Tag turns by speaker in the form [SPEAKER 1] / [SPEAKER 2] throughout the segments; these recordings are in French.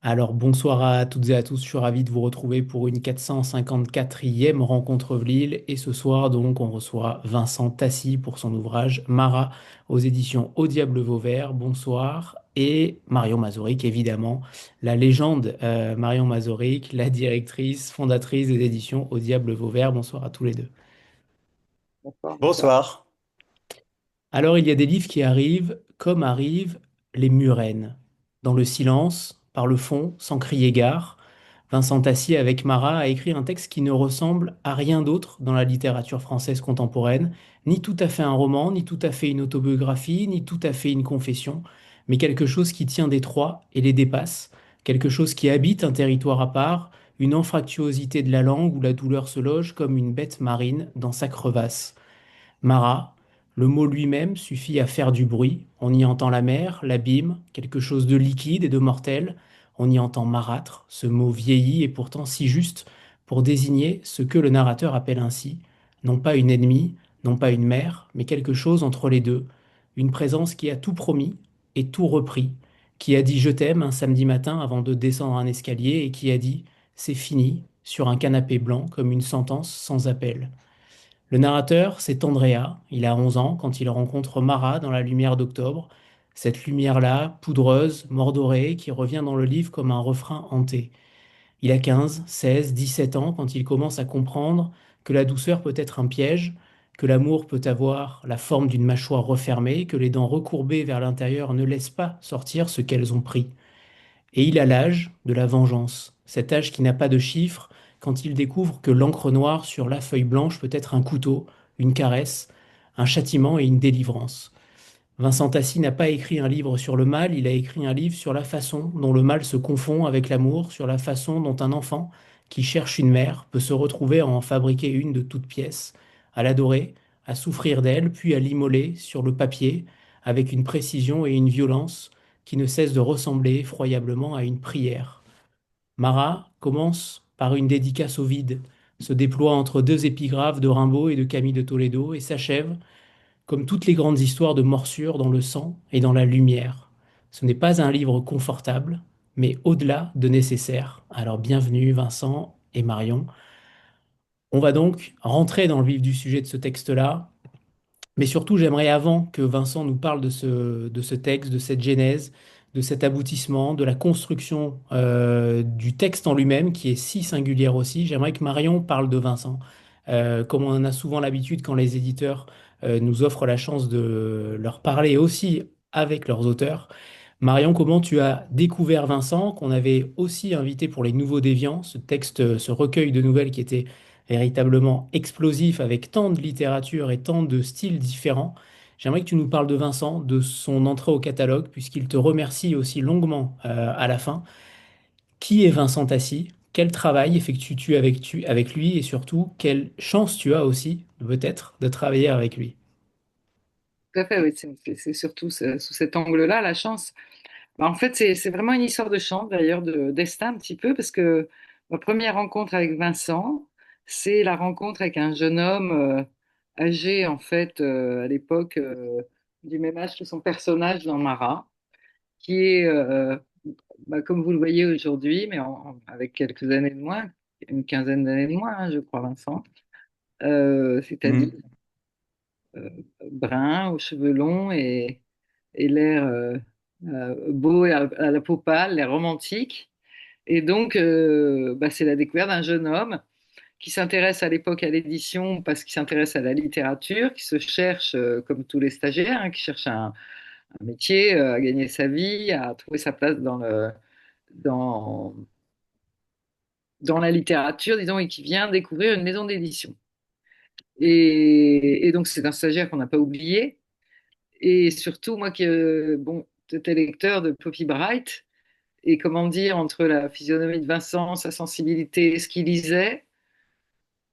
[SPEAKER 1] Alors bonsoir à toutes et à tous, je suis ravi de vous retrouver pour une 454e rencontre Vlil et ce soir donc on reçoit Vincent Tassi pour son ouvrage Marat aux éditions Au Diable Vauvert. Bonsoir et Marion Mazuric évidemment, la légende Marion Mazuric, la directrice, fondatrice des éditions Au Diable Vauvert. Bonsoir à tous les deux.
[SPEAKER 2] D'accord, bonsoir.
[SPEAKER 3] Bonsoir.
[SPEAKER 1] Alors il y a des livres qui arrivent comme arrivent les Murennes, dans le silence, par le fond, sans crier gare. Vincent Tassier, avec Marat, a écrit un texte qui ne ressemble à rien d'autre dans la littérature française contemporaine, ni tout à fait un roman, ni tout à fait une autobiographie, ni tout à fait une confession, mais quelque chose qui tient des trois et les dépasse, quelque chose qui habite un territoire à part, une anfractuosité de la langue où la douleur se loge comme une bête marine dans sa crevasse. Marat, le mot lui-même suffit à faire du bruit. On y entend la mer, l'abîme, quelque chose de liquide et de mortel. On y entend marâtre, ce mot vieilli et pourtant si juste pour désigner ce que le narrateur appelle ainsi, non pas une ennemie, non pas une mère, mais quelque chose entre les deux, une présence qui a tout promis et tout repris, qui a dit je t'aime un samedi matin avant de descendre un escalier et qui a dit c'est fini sur un canapé blanc comme une sentence sans appel. Le narrateur, c'est Andrea. Il a 11 ans quand il rencontre Mara dans la lumière d'octobre. Cette lumière-là, poudreuse, mordorée, qui revient dans le livre comme un refrain hanté. Il a 15, 16, 17 ans quand il commence à comprendre que la douceur peut être un piège, que l'amour peut avoir la forme d'une mâchoire refermée, que les dents recourbées vers l'intérieur ne laissent pas sortir ce qu'elles ont pris. Et il a l'âge de la vengeance, cet âge qui n'a pas de chiffre quand il découvre que l'encre noire sur la feuille blanche peut être un couteau, une caresse, un châtiment et une délivrance. Vincent Tassi n'a pas écrit un livre sur le mal, il a écrit un livre sur la façon dont le mal se confond avec l'amour, sur la façon dont un enfant qui cherche une mère peut se retrouver à en fabriquer une de toutes pièces, à l'adorer, à souffrir d'elle, puis à l'immoler sur le papier avec une précision et une violence qui ne cessent de ressembler effroyablement à une prière. Marat commence par une dédicace au vide, se déploie entre deux épigraphes de Rimbaud et de Camille de Toledo et s'achève comme toutes les grandes histoires de morsure dans le sang et dans la lumière. Ce n'est pas un livre confortable, mais au-delà de nécessaire. Alors bienvenue Vincent et Marion. On va donc rentrer dans le vif du sujet de ce texte-là, mais surtout j'aimerais avant que Vincent nous parle de ce texte, de cette genèse, de cet aboutissement, de la construction du texte en lui-même, qui est si singulière aussi, j'aimerais que Marion parle de Vincent. Comme on en a souvent l'habitude quand les éditeurs nous offrent la chance de leur parler aussi avec leurs auteurs. Marion, comment tu as découvert Vincent, qu'on avait aussi invité pour Les Nouveaux Déviants, ce texte, ce recueil de nouvelles qui était véritablement explosif avec tant de littérature et tant de styles différents. J'aimerais que tu nous parles de Vincent, de son entrée au catalogue, puisqu'il te remercie aussi longuement à la fin. Qui est Vincent Tassi? Quel travail effectues-tu avec lui et surtout, quelle chance tu as aussi, peut-être, de travailler avec lui?
[SPEAKER 2] Tout à fait, oui, c'est surtout sous cet angle-là, la chance. Bah, en fait, c'est vraiment une histoire de chance, d'ailleurs, de destin un petit peu, parce que ma première rencontre avec Vincent, c'est la rencontre avec un jeune homme âgé, en fait, à l'époque, du même âge que son personnage dans Marat, qui est, bah, comme vous le voyez aujourd'hui, mais avec quelques années de moins, une quinzaine d'années de moins, hein, je crois, Vincent. C'est-à-dire
[SPEAKER 3] Mhm.
[SPEAKER 2] brun, aux cheveux longs et l'air beau et à la peau pâle, l'air romantique. Et donc, bah, c'est la découverte d'un jeune homme qui s'intéresse à l'époque à l'édition parce qu'il s'intéresse à la littérature, qui se cherche, comme tous les stagiaires, hein, qui cherche un métier, à gagner sa vie, à trouver sa place dans, dans la littérature, disons, et qui vient découvrir une maison d'édition. Et donc, c'est un stagiaire qu'on n'a pas oublié. Et surtout, moi qui, bon, j'étais lecteur de Poppy Bright, et comment dire, entre la physionomie de Vincent, sa sensibilité, ce qu'il lisait,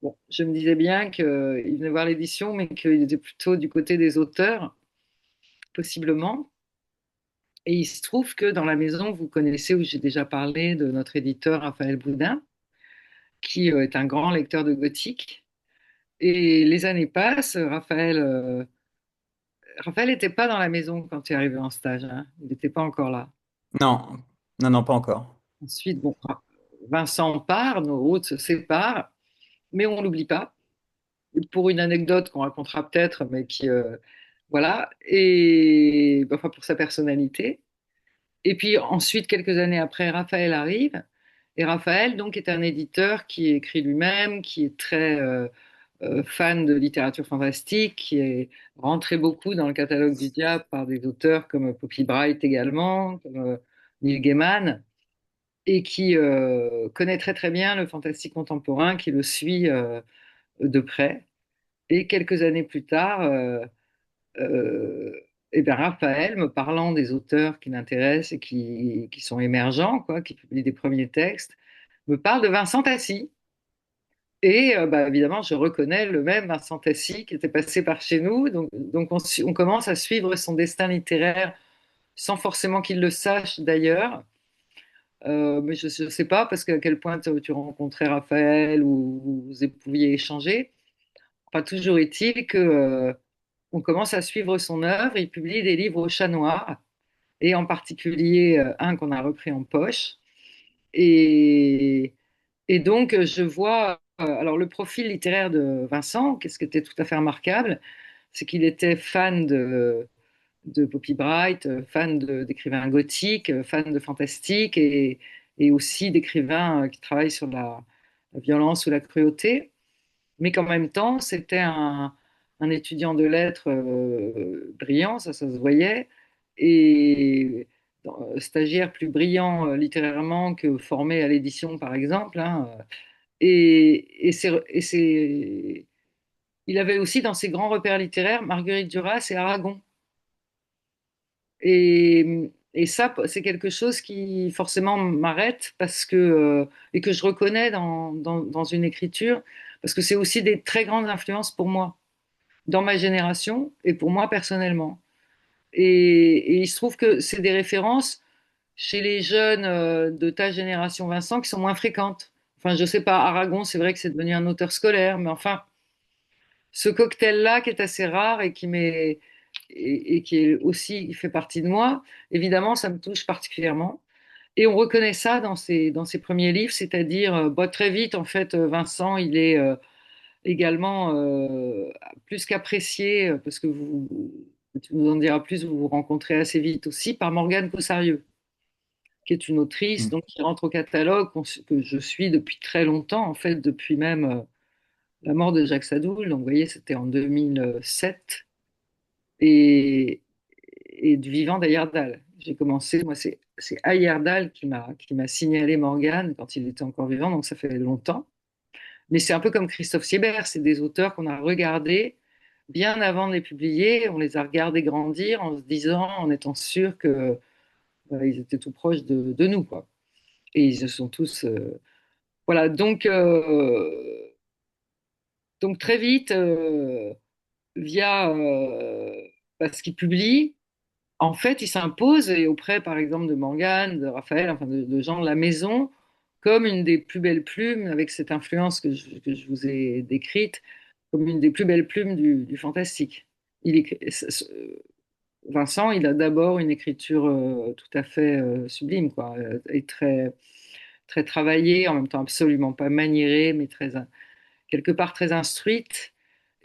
[SPEAKER 2] bon, je me disais bien qu'il venait voir l'édition, mais qu'il était plutôt du côté des auteurs, possiblement. Et il se trouve que dans la maison, vous connaissez, où j'ai déjà parlé de notre éditeur Raphaël Boudin, qui est un grand lecteur de gothique. Et les années passent, Raphaël n'était pas dans la maison quand tu es arrivé en stage, hein. Il n'était pas encore là.
[SPEAKER 3] Non, non, non, pas encore.
[SPEAKER 2] Ensuite, bon, Vincent part, nos routes se séparent, mais on l'oublie pas. Pour une anecdote qu'on racontera peut-être, mais qui, voilà, et enfin pour sa personnalité. Et puis ensuite, quelques années après, Raphaël arrive. Et Raphaël, donc, est un éditeur qui écrit lui-même, qui est très fan de littérature fantastique, qui est rentré beaucoup dans le catalogue du diable par des auteurs comme Poppy Bright également, comme Neil Gaiman, et qui connaît très très bien le fantastique contemporain, qui le suit de près. Et quelques années plus tard, euh, eh bien, Raphaël, me parlant des auteurs qui l'intéressent et qui sont émergents, quoi, qui publient des premiers textes, me parle de Vincent Tassi. Et bah, évidemment, je reconnais le même Vincent Tassi qui était passé par chez nous. Donc on commence à suivre son destin littéraire sans forcément qu'il le sache d'ailleurs. Mais je ne sais pas parce qu'à quel point tu rencontrais Raphaël ou vous pouviez échanger. Enfin, toujours est-il que on commence à suivre son œuvre. Il publie des livres au chat noir et en particulier un qu'on a repris en poche. Et, et donc, je vois, alors le profil littéraire de Vincent, qu'est-ce qui était tout à fait remarquable, c'est qu'il était fan de Poppy Bright, fan d'écrivains gothiques, fan de fantastique et aussi d'écrivains qui travaillent sur la violence ou la cruauté, mais qu'en même temps, c'était un étudiant de lettres brillant, ça se voyait, et stagiaire plus brillant littérairement que formé à l'édition, par exemple, hein. Il avait aussi dans ses grands repères littéraires Marguerite Duras et Aragon. Et ça, c'est quelque chose qui forcément m'arrête parce que, et que je reconnais dans une écriture, parce que c'est aussi des très grandes influences pour moi, dans ma génération et pour moi personnellement. Et il se trouve que c'est des références chez les jeunes de ta génération, Vincent, qui sont moins fréquentes. Enfin, je sais pas, Aragon, c'est vrai que c'est devenu un auteur scolaire, mais enfin, ce cocktail-là qui est assez rare et et qui est aussi il fait partie de moi, évidemment, ça me touche particulièrement. Et on reconnaît ça dans ses premiers livres, c'est-à-dire bah, très vite, en fait, Vincent, il est également plus qu'apprécié, parce que tu nous en diras plus, vous vous rencontrez assez vite aussi, par Morgane Cossarieux, qui est une autrice
[SPEAKER 1] Mm.
[SPEAKER 2] donc, qui rentre au catalogue, que je suis depuis très longtemps, en fait, depuis même la mort de Jacques Sadoul. Donc, vous voyez, c'était en 2007. Et, et du vivant d'Ayerdal. J'ai commencé, moi, c'est Ayerdal qui m'a signalé Morgane quand il était encore vivant, donc ça fait longtemps. Mais c'est un peu comme Christophe Siebert, c'est des auteurs qu'on a regardés bien avant de les publier, on les a regardés grandir en se disant, en étant sûr que ils étaient tout proches de nous, quoi. Et ils se sont tous, voilà. Donc très vite, via parce qu'ils publient. En fait, il s'impose et auprès, par exemple, de Morgane, de Raphaël, enfin de gens de la maison, comme une des plus belles plumes, avec cette influence que je vous ai décrite, comme une des plus belles plumes du fantastique. Il écrit- Vincent, il a d'abord une écriture tout à fait sublime, quoi, et très, très travaillée, en même temps absolument pas maniérée, mais quelque part très instruite.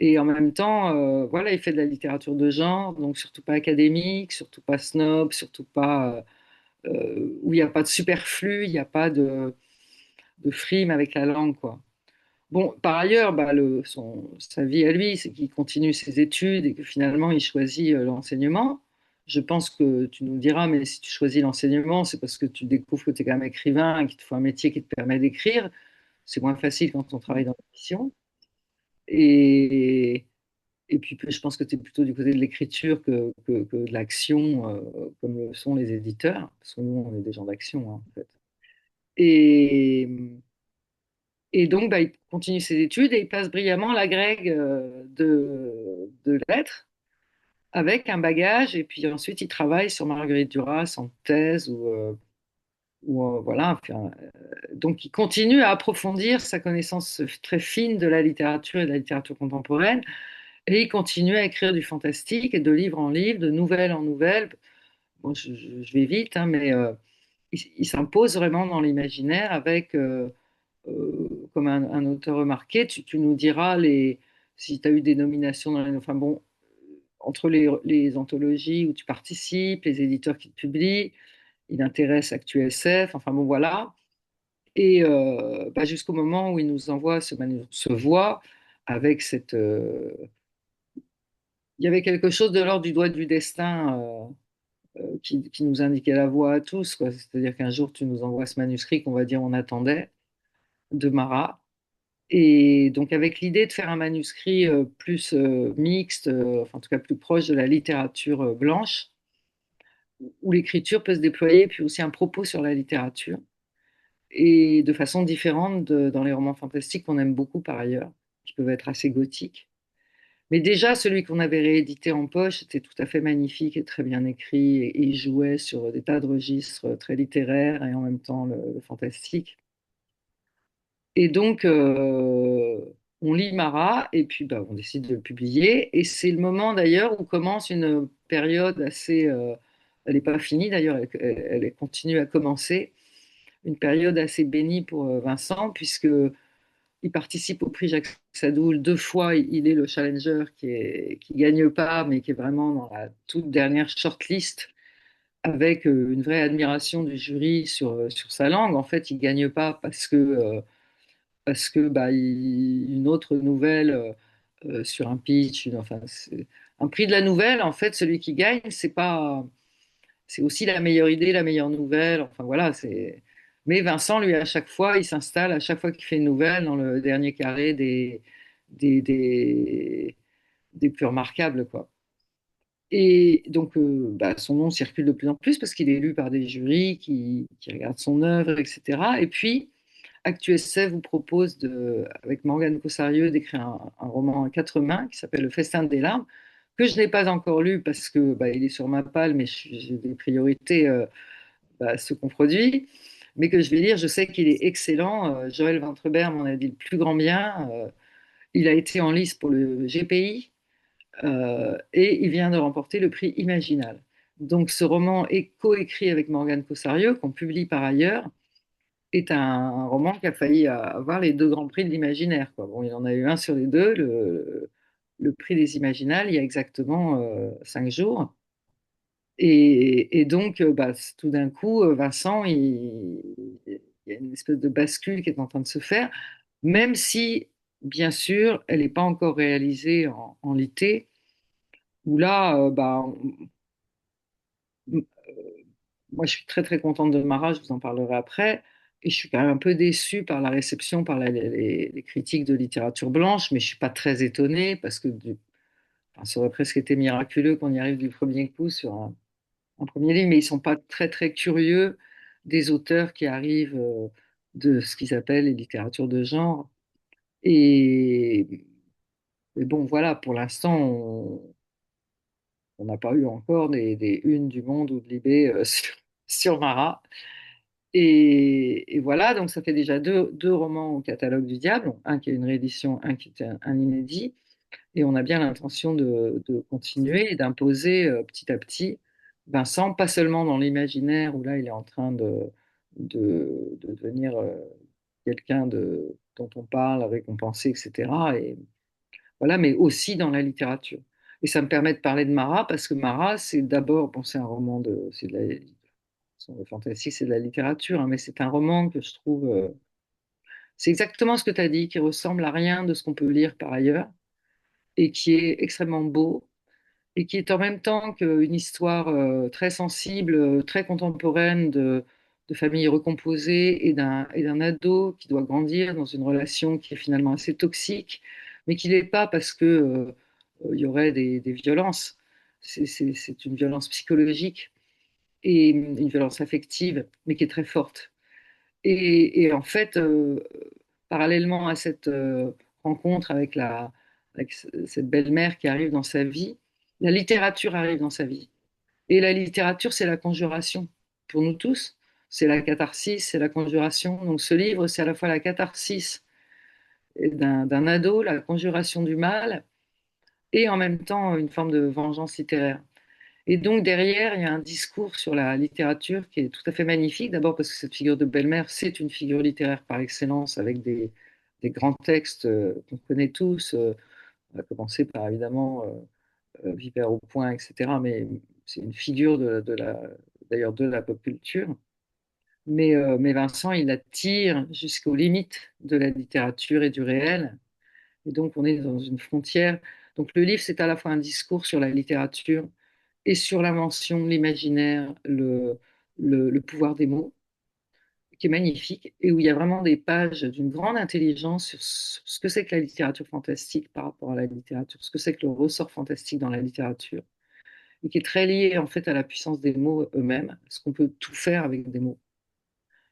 [SPEAKER 2] Et en même temps, voilà, il fait de la littérature de genre, donc surtout pas académique, surtout pas snob, surtout pas où il n'y a pas de superflu, il n'y a pas de frime avec la langue, quoi. Bon, par ailleurs, bah, sa vie à lui, c'est qu'il continue ses études et que finalement il choisit l'enseignement. Je pense que tu nous diras, mais si tu choisis l'enseignement, c'est parce que tu découvres que tu es quand même écrivain, qu'il te faut un métier qui te permet d'écrire. C'est moins facile quand on travaille dans l'édition. Et, et puis, je pense que tu es plutôt du côté de l'écriture que de l'action, comme le sont les éditeurs, parce que nous, on est des gens d'action, hein, en fait. Et, et donc, bah, il continue ses études et il passe brillamment l'agrég de lettres avec un bagage. Et puis ensuite, il travaille sur Marguerite Duras en thèse voilà. Enfin, donc, il continue à approfondir sa connaissance très fine de la littérature et de la littérature contemporaine. Et il continue à écrire du fantastique et de livre en livre, de nouvelle en nouvelle. Bon, je vais vite, hein, mais il s'impose vraiment dans l'imaginaire avec, comme un auteur remarqué, tu nous diras si tu as eu des nominations dans les... Enfin bon, entre les anthologies où tu participes, les éditeurs qui te publient, il intéresse ActuSF, enfin bon voilà. Et bah, jusqu'au moment où il nous envoie ce voix avec cette... il y avait quelque chose de l'ordre du doigt du destin qui nous indiquait la voie à tous, quoi. C'est-à-dire qu'un jour, tu nous envoies ce manuscrit qu'on va dire on attendait, de Marat. Et donc avec l'idée de faire un manuscrit plus mixte, enfin en tout cas plus proche de la littérature blanche, où l'écriture peut se déployer, puis aussi un propos sur la littérature, et de façon différente dans les romans fantastiques qu'on aime beaucoup par ailleurs, qui peuvent être assez gothiques. Mais déjà, celui qu'on avait réédité en poche était tout à fait magnifique et très bien écrit, et il jouait sur des tas de registres très littéraires et en même temps le fantastique. Et donc, on lit Marat et puis bah, on décide de le publier. Et c'est le moment d'ailleurs où commence une période assez... elle n'est pas finie d'ailleurs, elle continue à commencer. Une période assez bénie pour Vincent, puisque il participe au prix Jacques Sadoul 2 fois. Il est le challenger qui gagne pas, mais qui est vraiment dans la toute dernière shortlist, avec une vraie admiration du jury sur sa langue. En fait, il gagne pas parce que bah, une autre nouvelle sur un pitch, enfin, un prix de la nouvelle, en fait, celui qui gagne, c'est pas, c'est aussi la meilleure idée, la meilleure nouvelle, enfin voilà, c'est. Mais Vincent, lui, à chaque fois, il s'installe, à chaque fois qu'il fait une nouvelle, dans le dernier carré des, des, des plus remarquables, quoi. Et donc, bah, son nom circule de plus en plus parce qu'il est lu par des jurys qui regardent son œuvre, etc. Et puis, ActuSF vous propose, avec Morgane Cossarieux, d'écrire un roman à 4 mains qui s'appelle Le Festin des larmes, que je n'ai pas encore lu parce que bah, il est sur ma palle, mais j'ai des priorités bah, ce qu'on produit, mais que je vais lire. Je sais qu'il est excellent. Joël Ventrebert m'en a dit le plus grand bien. Il a été en lice pour le GPI et il vient de remporter le prix Imaginal. Donc ce roman est coécrit avec Morgane Cossarieux, qu'on publie par ailleurs, est un roman qui a failli avoir les 2 grands prix de l'imaginaire, quoi. Bon, il en a eu un sur les deux, le prix des Imaginales, il y a exactement 5 jours. Et donc, bah, tout d'un coup, Vincent, il y a une espèce de bascule qui est en train de se faire, même si, bien sûr, elle n'est pas encore réalisée en litté, où là, bah, moi, je suis très très contente de Mara, je vous en parlerai après. Et je suis quand même un peu déçue par la réception, par les critiques de littérature blanche, mais je suis pas très étonnée parce que enfin, ça aurait presque été miraculeux qu'on y arrive du premier coup sur un premier livre, mais ils sont pas très très curieux des auteurs qui arrivent de ce qu'ils appellent les littératures de genre. Et, et bon, voilà, pour l'instant, on n'a pas eu encore des unes du Monde ou de Libé sur Marat. Et voilà, donc ça fait déjà deux romans au catalogue du diable, un qui est une réédition, un qui est un inédit, et on a bien l'intention de continuer et d'imposer petit à petit Vincent, pas seulement dans l'imaginaire, où là il est en train de devenir quelqu'un dont on parle, récompensé, etc. Et voilà, mais aussi dans la littérature. Et ça me permet de parler de Marat, parce que Marat, c'est d'abord, bon, c'est un roman c'est de le fantastique, c'est de la littérature, hein, mais c'est un roman que je trouve, c'est exactement ce que tu as dit, qui ressemble à rien de ce qu'on peut lire par ailleurs, et qui est extrêmement beau, et qui est en même temps qu'une histoire très sensible, très contemporaine de famille recomposée et d'un ado qui doit grandir dans une relation qui est finalement assez toxique, mais qui l'est pas parce que il y aurait des violences. C'est une violence psychologique et une violence affective, mais qui est très forte. Et en fait, parallèlement à cette rencontre avec cette belle-mère qui arrive dans sa vie, la littérature arrive dans sa vie. Et la littérature, c'est la conjuration. Pour nous tous, c'est la catharsis, c'est la conjuration. Donc ce livre, c'est à la fois la catharsis d'un ado, la conjuration du mal, et en même temps une forme de vengeance littéraire. Et donc derrière, il y a un discours sur la littérature qui est tout à fait magnifique. D'abord parce que cette figure de belle-mère, c'est une figure littéraire par excellence, avec des grands textes qu'on connaît tous. On va commencer par évidemment Vipère au point, etc. Mais c'est une figure d'ailleurs de la pop culture. Mais Vincent, il attire jusqu'aux limites de la littérature et du réel. Et donc, on est dans une frontière. Donc, le livre, c'est à la fois un discours sur la littérature et sur l'invention, l'imaginaire, le pouvoir des mots, qui est magnifique, et où il y a vraiment des pages d'une grande intelligence sur ce que c'est que la littérature fantastique par rapport à la littérature, ce que c'est que le ressort fantastique dans la littérature, et qui est très lié en fait à la puissance des mots eux-mêmes, parce qu'on peut tout faire avec des mots,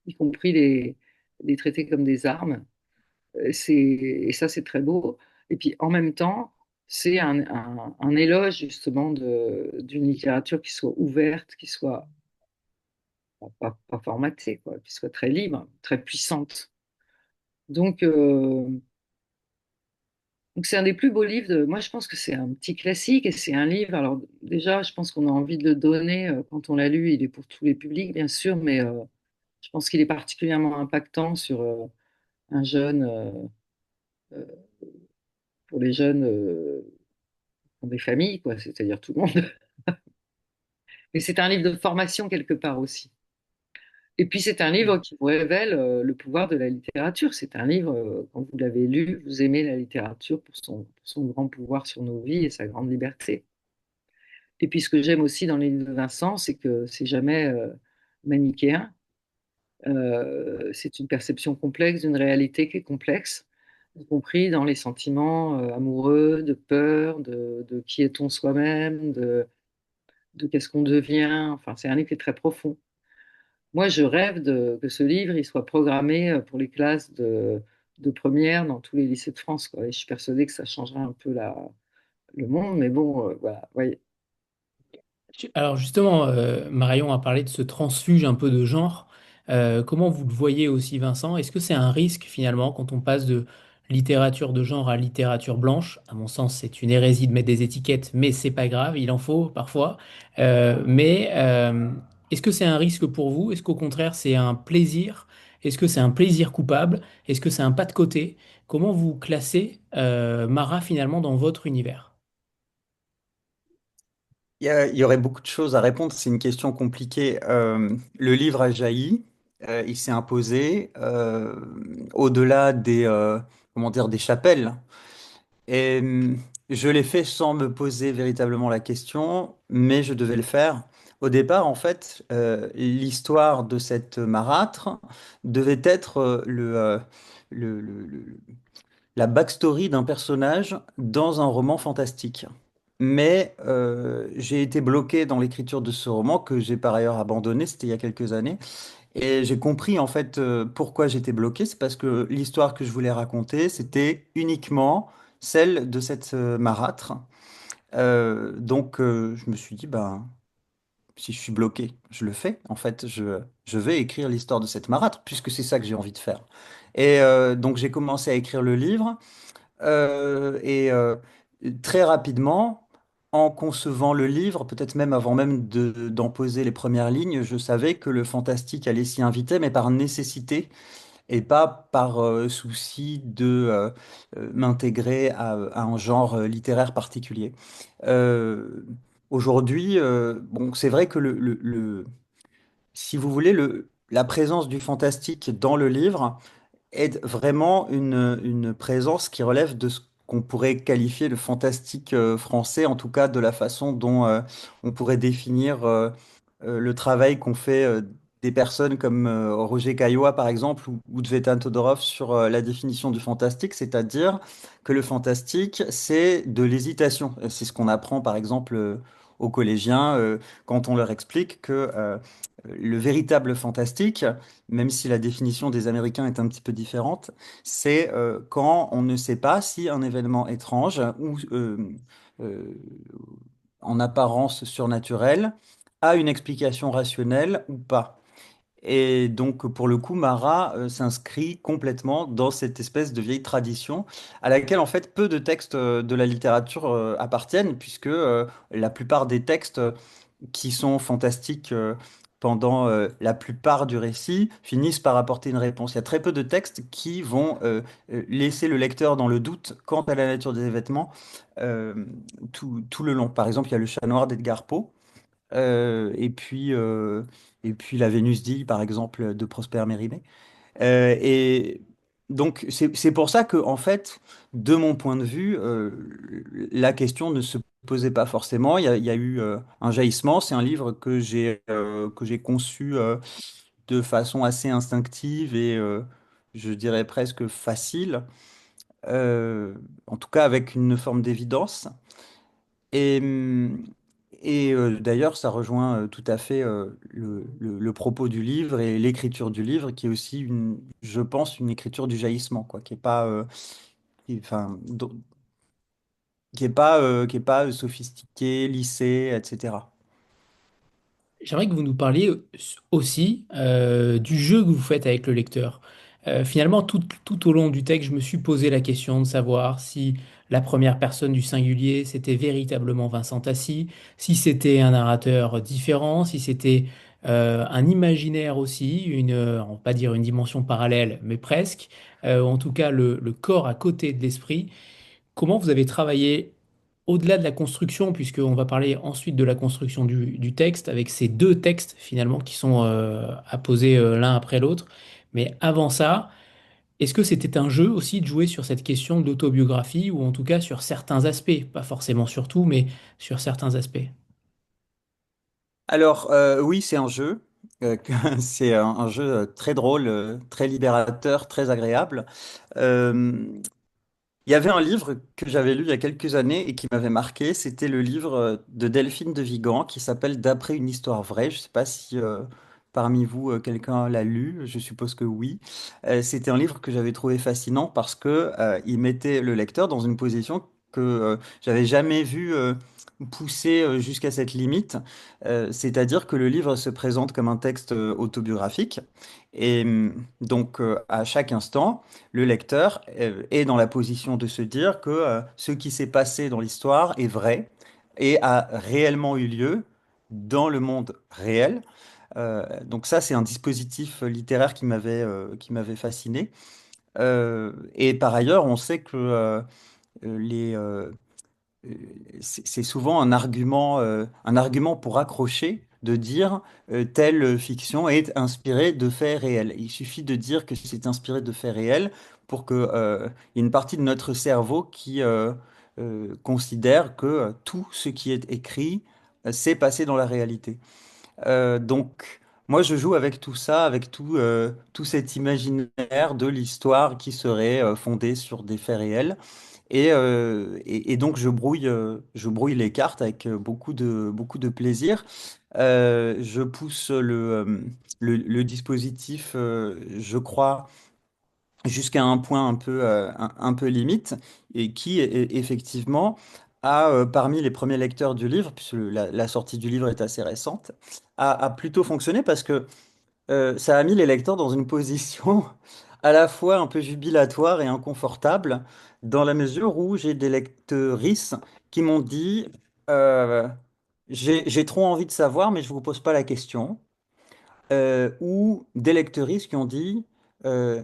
[SPEAKER 2] y compris les traiter comme des armes. Et ça, c'est très beau. Et puis en même temps, c'est un éloge justement d'une littérature qui soit ouverte, qui soit pas formatée, quoi, qui soit très libre, très puissante. Donc, donc c'est un des plus beaux livres. Moi, je pense que c'est un petit classique et c'est un livre. Alors déjà, je pense qu'on a envie de le donner quand on l'a lu. Il est pour tous les publics, bien sûr, mais je pense qu'il est particulièrement impactant sur un jeune, euh, pour les jeunes qui ont des familles, quoi, c'est-à-dire tout le monde. Mais c'est un livre de formation quelque part aussi. Et puis c'est un livre qui vous révèle le pouvoir de la littérature. C'est un livre, quand vous l'avez lu, vous aimez la littérature pour son grand pouvoir sur nos vies et sa grande liberté. Et puis ce que j'aime aussi dans les livres de Vincent, c'est que c'est jamais manichéen. C'est une perception complexe d'une réalité qui est complexe, y compris dans les sentiments amoureux, de peur, de qui est-on soi-même, de qu'est-ce qu'on devient. Enfin, c'est un livre qui est très profond. Moi, je rêve que ce livre il soit programmé pour les classes de première dans tous les lycées de France, quoi. Et je suis persuadée que ça changera un peu le monde, mais bon, voilà. Ouais.
[SPEAKER 1] Alors justement, Marion a parlé de ce transfuge un peu de genre. Comment vous le voyez aussi, Vincent? Est-ce que c'est un risque finalement quand on passe de littérature de genre à littérature blanche? À mon sens, c'est une hérésie de mettre des étiquettes, mais c'est pas grave, il en faut parfois. Est-ce que c'est un risque pour vous? Est-ce qu'au contraire, c'est un plaisir? Est-ce que c'est un plaisir coupable? Est-ce que c'est un pas de côté? Comment vous classez Mara finalement dans votre univers?
[SPEAKER 3] Il y aurait beaucoup de choses à répondre, c'est une question compliquée. Le livre a jailli, il s'est imposé au-delà comment dire, des chapelles. Et je l'ai fait sans me poser véritablement la question, mais je devais le faire. Au départ, en fait, l'histoire de cette marâtre devait être le- la backstory d'un personnage dans un roman fantastique. Mais j'ai été bloqué dans l'écriture de ce roman que j'ai par ailleurs abandonné, c'était il y a quelques années. Et j'ai compris en fait pourquoi j'étais bloqué. C'est parce que l'histoire que je voulais raconter, c'était uniquement celle de cette marâtre. Je me suis dit, ben, si je suis bloqué, je le fais. En fait, je vais écrire l'histoire de cette marâtre, puisque c'est ça que j'ai envie de faire. Et donc j'ai commencé à écrire le livre. Et très rapidement, en concevant le livre, peut-être même avant même d'en poser les premières lignes, je savais que le fantastique allait s'y inviter, mais par nécessité et pas par souci de m'intégrer à un genre littéraire particulier. Euh, Aujourd'hui, bon, c'est vrai que si vous voulez, la présence du fantastique dans le livre est vraiment une présence qui relève de ce qu'on pourrait qualifier de fantastique français, en tout cas de la façon dont on pourrait définir le travail qu'ont fait des personnes comme Roger Caillois, par exemple, ou Tsvetan Todorov sur la définition du fantastique, c'est-à-dire que le fantastique, c'est de l'hésitation. C'est ce qu'on apprend, par exemple, aux collégiens quand on leur explique que le véritable fantastique, même si la définition des Américains est un petit peu différente, c'est quand on ne sait pas si un événement étrange ou euh, en apparence surnaturel a une explication rationnelle ou pas. Et donc, pour le coup, Marat s'inscrit complètement dans cette espèce de vieille tradition à laquelle, en fait, peu de textes de la littérature appartiennent, puisque la plupart des textes qui sont fantastiques pendant la plupart du récit, finissent par apporter une réponse. Il y a très peu de textes qui vont laisser le lecteur dans le doute quant à la nature des événements euh, tout le long. Par exemple, il y a Le Chat Noir d'Edgar Poe, euh, et puis, euh, et puis La Vénus d'Ille, par exemple, de Prosper Mérimée. Et donc, c'est pour ça que, en fait, de mon point de vue, la question ne se posait pas forcément. Il y a eu un jaillissement. C'est un livre que j'ai conçu de façon assez instinctive et je dirais presque facile, euh, en tout cas avec une forme d'évidence. Et, d'ailleurs, ça rejoint tout à fait le propos du livre et l'écriture du livre, qui est aussi, je pense, une écriture du jaillissement, quoi, qui est pas, enfin, qui est pas sophistiquée, lissée, etc.
[SPEAKER 1] J'aimerais que vous nous parliez aussi du jeu que vous faites avec le lecteur. Finalement, tout au long du texte, je me suis posé la question de savoir si la première personne du singulier, c'était véritablement Vincent Tassi, si c'était un narrateur différent, si c'était un imaginaire aussi, on va pas dire une dimension parallèle, mais presque, en tout cas le corps à côté de l'esprit. Comment vous avez travaillé au-delà de la construction, puisqu'on va parler ensuite de la construction du texte, avec ces deux textes finalement qui sont à poser l'un après l'autre. Mais avant ça, est-ce que c'était un jeu aussi de jouer sur cette question de l'autobiographie, ou en tout cas sur certains aspects, pas forcément sur tout, mais sur certains aspects?
[SPEAKER 3] Alors, oui, c'est un jeu. C'est un jeu très drôle, très libérateur, très agréable. Euh, Il y avait un livre que j'avais lu il y a quelques années et qui m'avait marqué. C'était le livre de Delphine de Vigan qui s'appelle D'après une histoire vraie. Je ne sais pas si parmi vous quelqu'un l'a lu. Je suppose que oui. C'était un livre que j'avais trouvé fascinant parce que il mettait le lecteur dans une position que j'avais jamais vu pousser jusqu'à cette limite. C'est-à-dire que le livre se présente comme un texte autobiographique et donc à chaque instant le lecteur est dans la position de se dire que ce qui s'est passé dans l'histoire est vrai et a réellement eu lieu dans le monde réel. Donc ça, c'est un dispositif littéraire qui m'avait fasciné. Et par ailleurs, on sait que les, euh, c'est souvent un argument pour accrocher, de dire telle fiction est inspirée de faits réels. Il suffit de dire que c'est inspiré de faits réels pour que, il y ait une partie de notre cerveau qui considère que tout ce qui est écrit s'est passé dans la réalité. Donc, moi, je joue avec tout ça, avec tout cet imaginaire de l'histoire qui serait fondé sur des faits réels. Et donc, je brouille les cartes avec beaucoup de plaisir. Je pousse le dispositif, je crois, jusqu'à un point un peu limite, et qui, effectivement, a, parmi les premiers lecteurs du livre, puisque la sortie du livre est assez récente, a plutôt fonctionné parce que ça a mis les lecteurs dans une position à la fois un peu jubilatoire et inconfortable, dans la mesure où j'ai des lectrices qui m'ont dit j'ai trop envie de savoir, mais je ne vous pose pas la question. Ou des lectrices qui ont dit euh,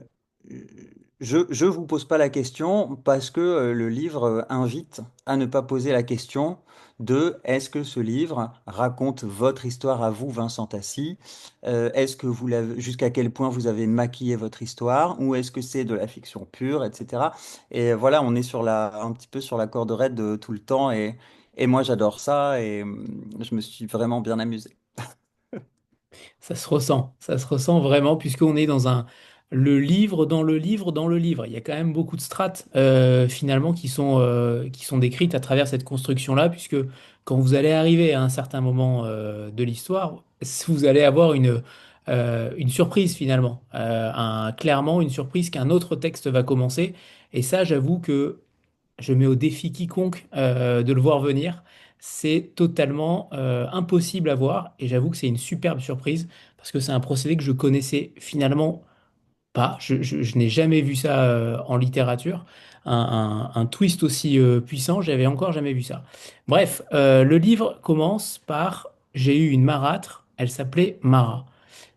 [SPEAKER 3] je vous pose pas la question parce que le livre invite à ne pas poser la question de est-ce que ce livre raconte votre histoire à vous, Vincent Tassi? Est-ce que vous l'avez, jusqu'à quel point vous avez maquillé votre histoire ou est-ce que c'est de la fiction pure, etc. Et voilà, on est sur un petit peu sur la corde raide de tout le temps et moi j'adore ça et je me suis vraiment bien amusé.
[SPEAKER 1] Ça se ressent vraiment, puisqu'on est dans le livre dans le livre dans le livre. Il y a quand même beaucoup de strates finalement qui sont décrites à travers cette construction-là, puisque quand vous allez arriver à un certain moment de l'histoire, vous allez avoir une surprise finalement, clairement une surprise qu'un autre texte va commencer. Et ça, j'avoue que je mets au défi quiconque de le voir venir. C'est totalement impossible à voir et j'avoue que c'est une superbe surprise parce que c'est un procédé que je connaissais finalement pas. Je n'ai jamais vu ça en littérature. Un twist aussi puissant, j'avais encore jamais vu ça. Bref, le livre commence par j'ai eu une marâtre, elle s'appelait Mara.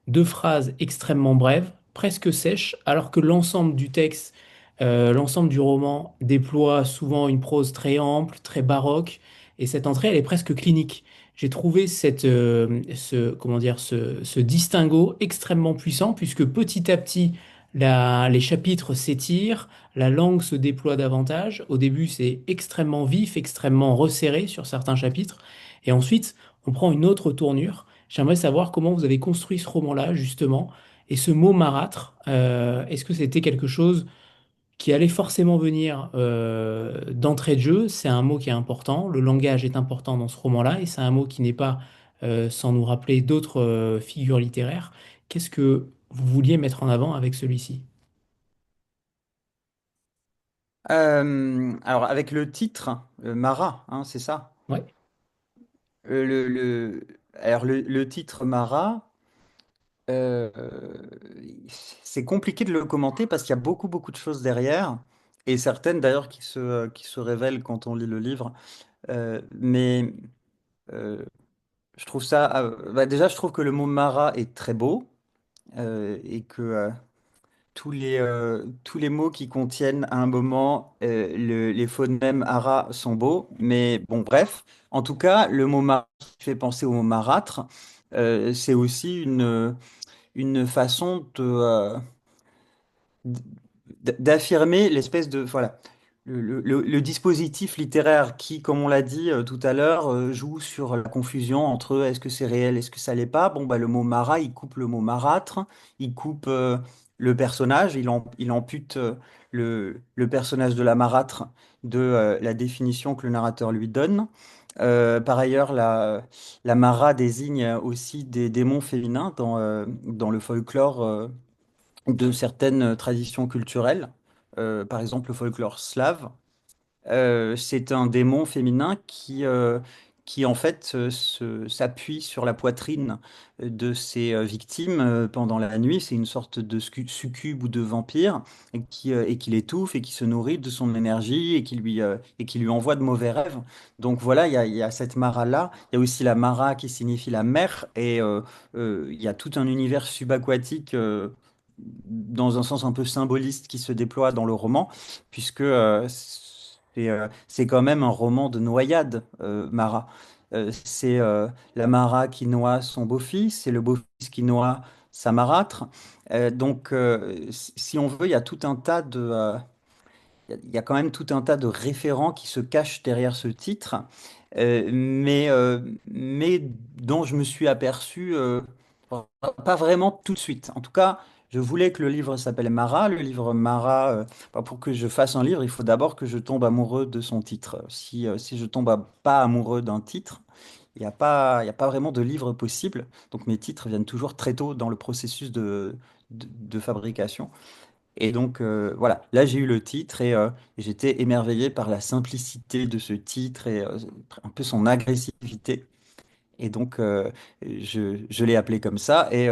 [SPEAKER 1] Deux phrases extrêmement brèves, presque sèches, alors que l'ensemble du texte, l'ensemble du roman déploie souvent une prose très ample, très baroque, et cette entrée, elle est presque clinique. J'ai trouvé comment dire, ce distinguo extrêmement puissant, puisque petit à petit, les chapitres s'étirent, la langue se déploie davantage. Au début, c'est extrêmement vif, extrêmement resserré sur certains chapitres, et ensuite, on prend une autre tournure. J'aimerais savoir comment vous avez construit ce roman-là, justement. Et ce mot marâtre, est-ce que c'était quelque chose qui allait forcément venir d'entrée de jeu? C'est un mot qui est important. Le langage est important dans ce roman-là. Et c'est un mot qui n'est pas, sans nous rappeler d'autres figures littéraires. Qu'est-ce que vous vouliez mettre en avant avec celui-ci?
[SPEAKER 3] Alors, avec le titre, Marat, hein, c'est ça.
[SPEAKER 1] Ouais.
[SPEAKER 3] Alors, le titre Marat, euh, c'est compliqué de le commenter parce qu'il y a beaucoup, beaucoup de choses derrière, et certaines d'ailleurs qui se révèlent quand on lit le livre. Mais euh, je trouve ça. Bah, déjà, je trouve que le mot Marat est très beau, et que tous les mots qui contiennent à un moment les phonèmes ara sont beaux, mais bon, bref. En tout cas, le mot marat qui fait penser au mot marâtre, c'est aussi une façon d'affirmer l'espèce de, voilà, le dispositif littéraire qui, comme on l'a dit tout à l'heure, joue sur la confusion entre est-ce que c'est réel, est-ce que ça l'est pas. Bon, bah, le mot marat, il coupe le mot marâtre, il coupe le personnage, il ampute le personnage de la marâtre de la définition que le narrateur lui donne. Par ailleurs, la Mara désigne aussi des démons féminins dans le folklore de certaines traditions culturelles, par exemple le folklore slave. C'est un démon féminin qui en fait s'appuie sur la poitrine de ses victimes pendant la nuit. C'est une sorte de succube ou de vampire et qui l'étouffe et qui se nourrit de son énergie et qui lui envoie de mauvais rêves. Donc voilà, il y a cette Mara-là. Il y a aussi la Mara qui signifie la mer et il y a tout un univers subaquatique. Dans un sens un peu symboliste qui se déploie dans le roman, puisque c'est quand même un roman de noyade, Mara. C'est la Mara qui noie son beau-fils, c'est le beau-fils qui noie sa marâtre. Donc, si on veut, il y a tout un tas il y a quand même tout un tas de référents qui se cachent derrière ce titre, mais dont je me suis aperçu pas vraiment tout de suite. En tout cas, je voulais que le livre s'appelle Mara. Le livre Mara, bah, pour que je fasse un livre, il faut d'abord que je tombe amoureux de son titre. Si je tombe pas amoureux d'un titre, il y a pas vraiment de livre possible. Donc mes titres viennent toujours très tôt dans le processus de fabrication. Et donc voilà, là j'ai eu le titre et j'étais émerveillé par la simplicité de ce titre et un peu son agressivité. Et donc je l'ai appelé comme ça et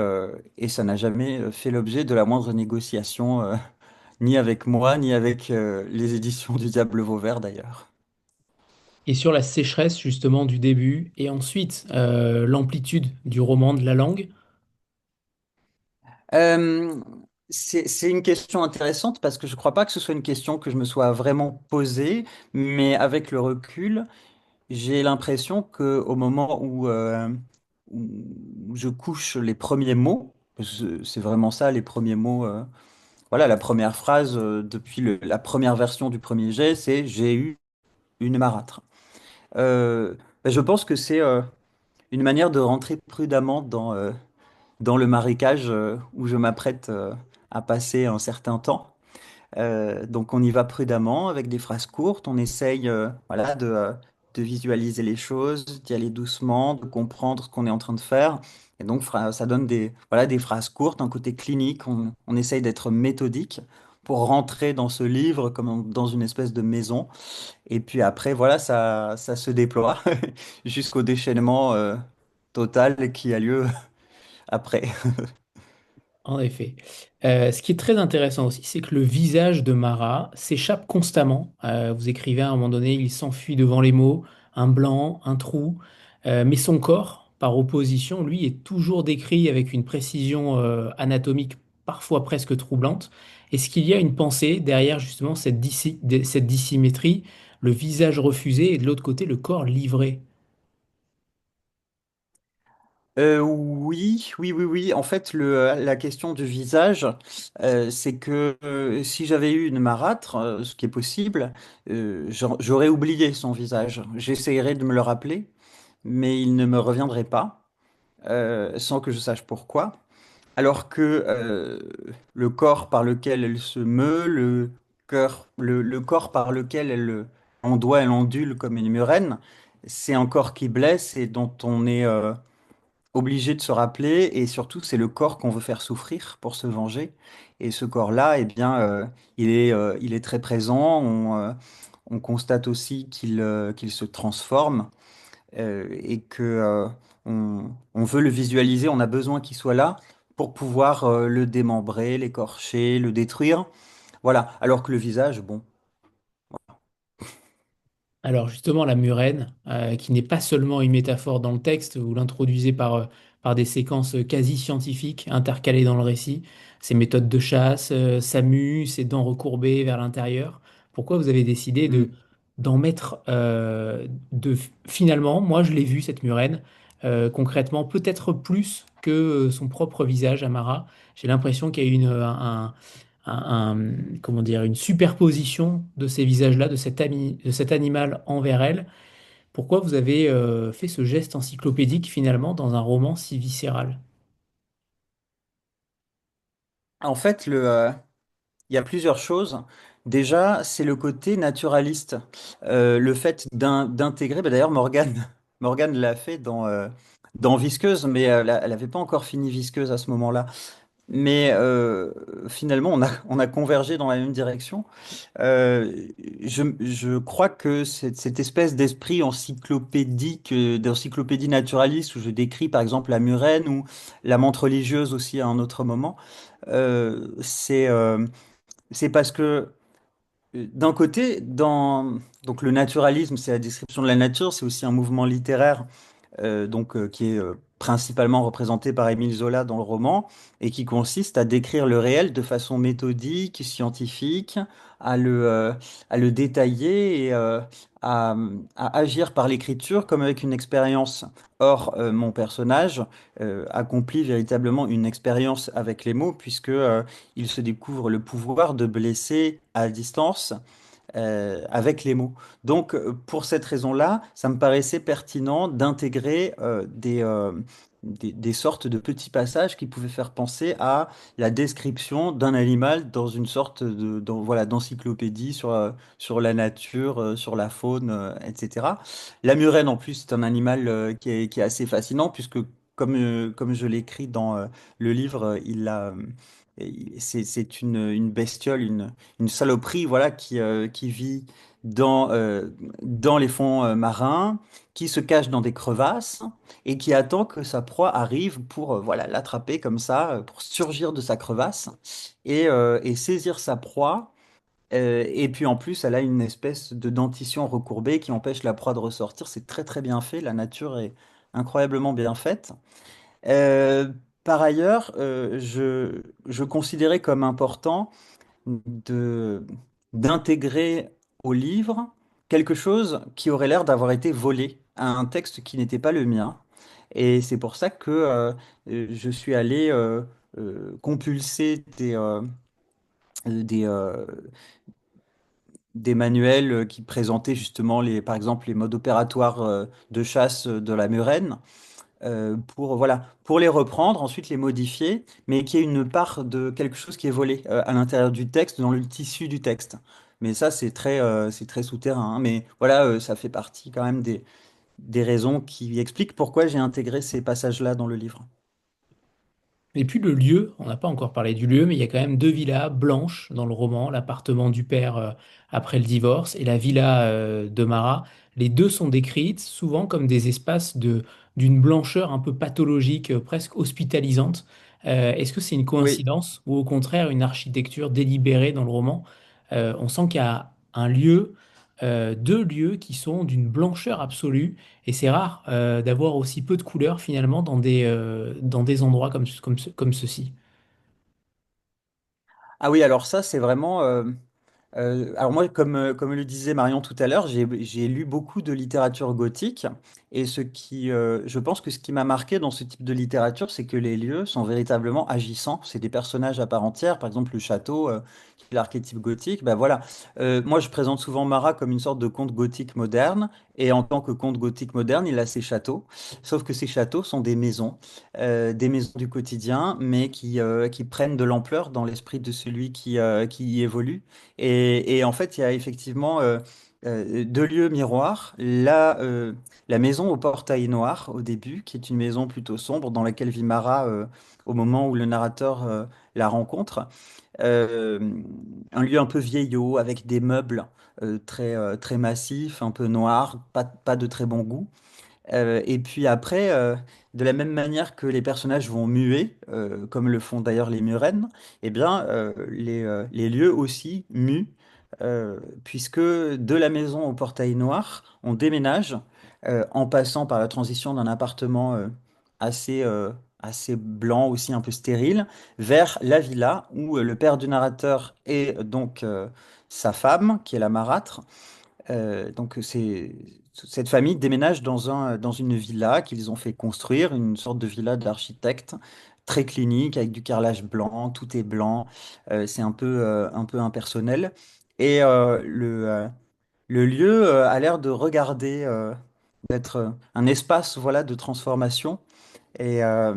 [SPEAKER 3] ça n'a jamais fait l'objet de la moindre négociation, ni avec moi, ni avec les éditions du Diable Vauvert d'ailleurs.
[SPEAKER 1] Et sur la sécheresse, justement, du début, et ensuite l'amplitude du roman, de la langue.
[SPEAKER 3] Euh, c'est une question intéressante parce que je ne crois pas que ce soit une question que je me sois vraiment posée, mais avec le recul, j'ai l'impression que au moment où je couche les premiers mots, parce que c'est vraiment ça, les premiers mots. Voilà, la première phrase depuis la première version du premier jet, c'est j'ai eu une marâtre. Ben, je pense que c'est une manière de rentrer prudemment dans le marécage où je m'apprête à passer un certain temps. Donc on y va prudemment avec des phrases courtes, on essaye voilà, de visualiser les choses, d'y aller doucement, de comprendre ce qu'on est en train de faire. Et donc ça donne voilà, des phrases courtes, un côté clinique, on essaye d'être méthodique pour rentrer dans ce livre comme dans une espèce de maison. Et puis après, voilà, ça se déploie jusqu'au déchaînement total qui a lieu après.
[SPEAKER 1] En effet. Ce qui est très intéressant aussi, c'est que le visage de Mara s'échappe constamment. Vous écrivez à un moment donné, il s'enfuit devant les mots, un blanc, un trou. Mais son corps, par opposition, lui, est toujours décrit avec une précision anatomique parfois presque troublante. Est-ce qu'il y a une pensée derrière justement cette dissymétrie, le visage refusé et de l'autre côté le corps livré?
[SPEAKER 3] Oui, oui, oui, oui. En fait, la question du visage, c'est que si j'avais eu une marâtre, ce qui est possible, j'aurais oublié son visage. J'essayerais de me le rappeler, mais il ne me reviendrait pas, sans que je sache pourquoi. Alors que le corps par lequel elle se meut, le corps par lequel elle ondoie, elle ondule comme une murène, c'est un corps qui blesse et dont on est obligé de se rappeler, et surtout c'est le corps qu'on veut faire souffrir pour se venger. Et ce corps-là, eh bien, il est très présent. On constate aussi qu'il se transforme et que on veut le visualiser. On a besoin qu'il soit là pour pouvoir le démembrer, l'écorcher, le détruire. Voilà. Alors que le visage, bon.
[SPEAKER 1] Alors justement, la murène, qui n'est pas seulement une métaphore dans le texte, vous l'introduisez par des séquences quasi scientifiques intercalées dans le récit, ses méthodes de chasse, sa mue, ses dents recourbées vers l'intérieur. Pourquoi vous avez décidé
[SPEAKER 3] Hmm.
[SPEAKER 1] d'en mettre, finalement, moi je l'ai vu cette murène, concrètement, peut-être plus que son propre visage, Amara. J'ai l'impression qu'il y a eu comment dire, une superposition de ces visages-là, de cet animal envers elle. Pourquoi vous avez fait ce geste encyclopédique finalement dans un roman si viscéral?
[SPEAKER 3] En fait, il y a plusieurs choses. Déjà, c'est le côté naturaliste. Le fait d'intégrer, bah d'ailleurs, Morgane l'a fait dans Visqueuse, mais elle n'avait pas encore fini Visqueuse à ce moment-là. Mais finalement, on a convergé dans la même direction. Euh, je crois que cette espèce d'esprit encyclopédique, d'encyclopédie naturaliste, où je décris par exemple la murène ou la menthe religieuse aussi à un autre moment, euh, c'est euh, c'est parce que d'un côté, donc le naturalisme, c'est la description de la nature, c'est aussi un mouvement littéraire qui est principalement représenté par Émile Zola dans le roman, et qui consiste à décrire le réel de façon méthodique, scientifique, à à le détailler et à, à agir par l'écriture comme avec une expérience. Or, mon personnage accomplit véritablement une expérience avec les mots, puisque il se découvre le pouvoir de blesser à distance avec les mots. Donc, pour cette raison-là, ça me paraissait pertinent d'intégrer des sortes de petits passages qui pouvaient faire penser à la description d'un animal dans une sorte voilà, d'encyclopédie sur la nature, sur la faune, etc. La murène, en plus, c'est un animal qui est assez fascinant, puisque comme je l'écris dans le livre, c'est une bestiole, une saloperie, voilà, qui vit dans les fonds marins, qui se cache dans des crevasses et qui attend que sa proie arrive pour voilà, l'attraper comme ça, pour surgir de sa crevasse et saisir sa proie. Et puis en plus, elle a une espèce de dentition recourbée qui empêche la proie de ressortir. C'est très très bien fait. La nature est incroyablement bien faite. Euh, Par ailleurs, je considérais comme important de d'intégrer au livre quelque chose qui aurait l'air d'avoir été volé à un texte qui n'était pas le mien. Et c'est pour ça que je suis allé compulser des, des manuels qui présentaient justement par exemple les modes opératoires de chasse de la murène pour, voilà, pour les reprendre, ensuite les modifier, mais qu'il y ait une part de quelque chose qui est volé à l'intérieur du texte, dans le tissu du texte. Mais ça, c'est très souterrain, hein. Mais voilà, ça fait partie quand même des raisons qui expliquent pourquoi j'ai intégré ces passages-là dans le livre.
[SPEAKER 1] Et puis le lieu, on n'a pas encore parlé du lieu, mais il y a quand même deux villas blanches dans le roman, l'appartement du père après le divorce et la villa de Mara. Les deux sont décrites souvent comme des espaces d'une blancheur un peu pathologique, presque hospitalisante. Est-ce que c'est une
[SPEAKER 3] Oui.
[SPEAKER 1] coïncidence ou au contraire une architecture délibérée dans le roman? On sent qu'il y a un lieu, deux lieux qui sont d'une blancheur absolue. Et c'est rare d'avoir aussi peu de couleurs finalement dans des endroits comme ceux-ci.
[SPEAKER 3] Ah oui, alors ça, c'est vraiment... alors moi, comme le disait Marion tout à l'heure, j'ai lu beaucoup de littérature gothique et je pense que ce qui m'a marqué dans ce type de littérature, c'est que les lieux sont véritablement agissants. C'est des personnages à part entière. Par exemple, le château, qui est l'archétype gothique. Ben voilà. Moi, je présente souvent Marat comme une sorte de conte gothique moderne et en tant que conte gothique moderne, il a ses châteaux. Sauf que ces châteaux sont des maisons du quotidien, mais qui prennent de l'ampleur dans l'esprit de celui qui y évolue. Et en fait, il y a effectivement deux lieux miroirs. La maison au portail noir au début, qui est une maison plutôt sombre dans laquelle vit Mara au moment où le narrateur la rencontre. Euh, un lieu un peu vieillot avec des meubles très massifs, un peu noirs, pas de très bon goût. Et puis après, de la même manière que les personnages vont muer, comme le font d'ailleurs les Murennes, eh bien, les lieux aussi muent, puisque de la maison au portail noir, on déménage en passant par la transition d'un appartement assez, assez blanc, aussi un peu stérile, vers la villa où le père du narrateur et donc sa femme, qui est la marâtre. Cette famille déménage dans une villa qu'ils ont fait construire, une sorte de villa d'architecte, très clinique, avec du carrelage blanc, tout est blanc, c'est un peu impersonnel. Et le lieu a l'air de regarder, d'être un espace voilà, de transformation. Et, euh,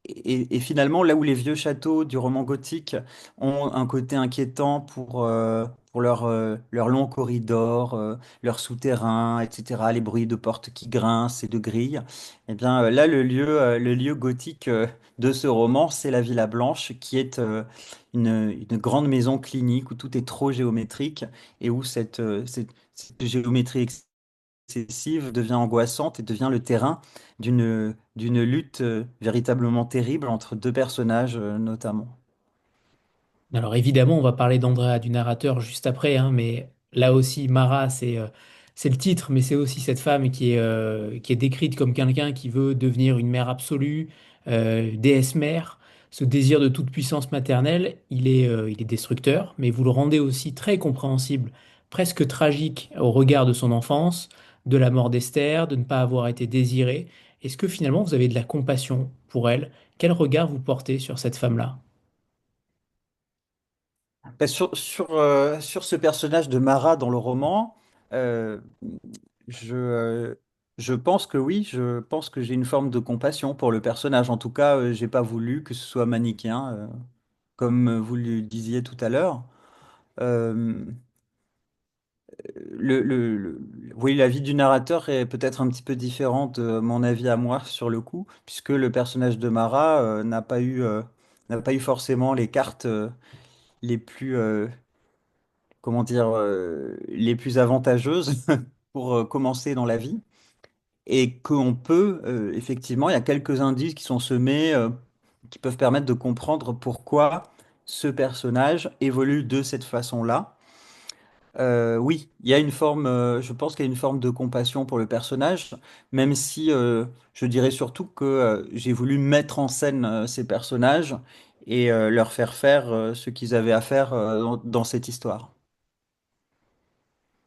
[SPEAKER 3] et finalement, là où les vieux châteaux du roman gothique ont un côté inquiétant pour leurs longs corridors, leurs souterrains, etc., les bruits de portes qui grincent et de grilles, eh bien là, le lieu gothique de ce roman, c'est la Villa Blanche, qui est une grande maison clinique où tout est trop géométrique et où cette géométrie excessive devient angoissante et devient le terrain d'une lutte véritablement terrible entre deux personnages notamment.
[SPEAKER 1] Alors évidemment, on va parler d'Andrea, du narrateur, juste après, hein, mais là aussi, Mara, c'est le titre, mais c'est aussi cette femme qui est décrite comme quelqu'un qui veut devenir une mère absolue, déesse mère. Ce désir de toute puissance maternelle, il est destructeur, mais vous le rendez aussi très compréhensible, presque tragique au regard de son enfance, de la mort d'Esther, de ne pas avoir été désirée. Est-ce que finalement vous avez de la compassion pour elle? Quel regard vous portez sur cette femme-là?
[SPEAKER 3] Bah, sur ce personnage de Mara dans le roman, euh, je, euh, je pense que oui, je pense que j'ai une forme de compassion pour le personnage. En tout cas, j'ai pas voulu que ce soit manichéen, comme vous le disiez tout à l'heure. Euh, oui, la vie du narrateur est peut-être un petit peu différente de mon avis à moi sur le coup, puisque le personnage de Mara n'a pas eu forcément les cartes les plus, comment dire, les plus avantageuses pour commencer dans la vie. Et qu'on peut, effectivement, il y a quelques indices qui sont semés, qui peuvent permettre de comprendre pourquoi ce personnage évolue de cette façon-là. Oui, il y a une forme, je pense qu'il y a une forme de compassion pour le personnage, même si je dirais surtout que j'ai voulu mettre en scène ces personnages et leur faire ce qu'ils avaient à faire dans cette histoire.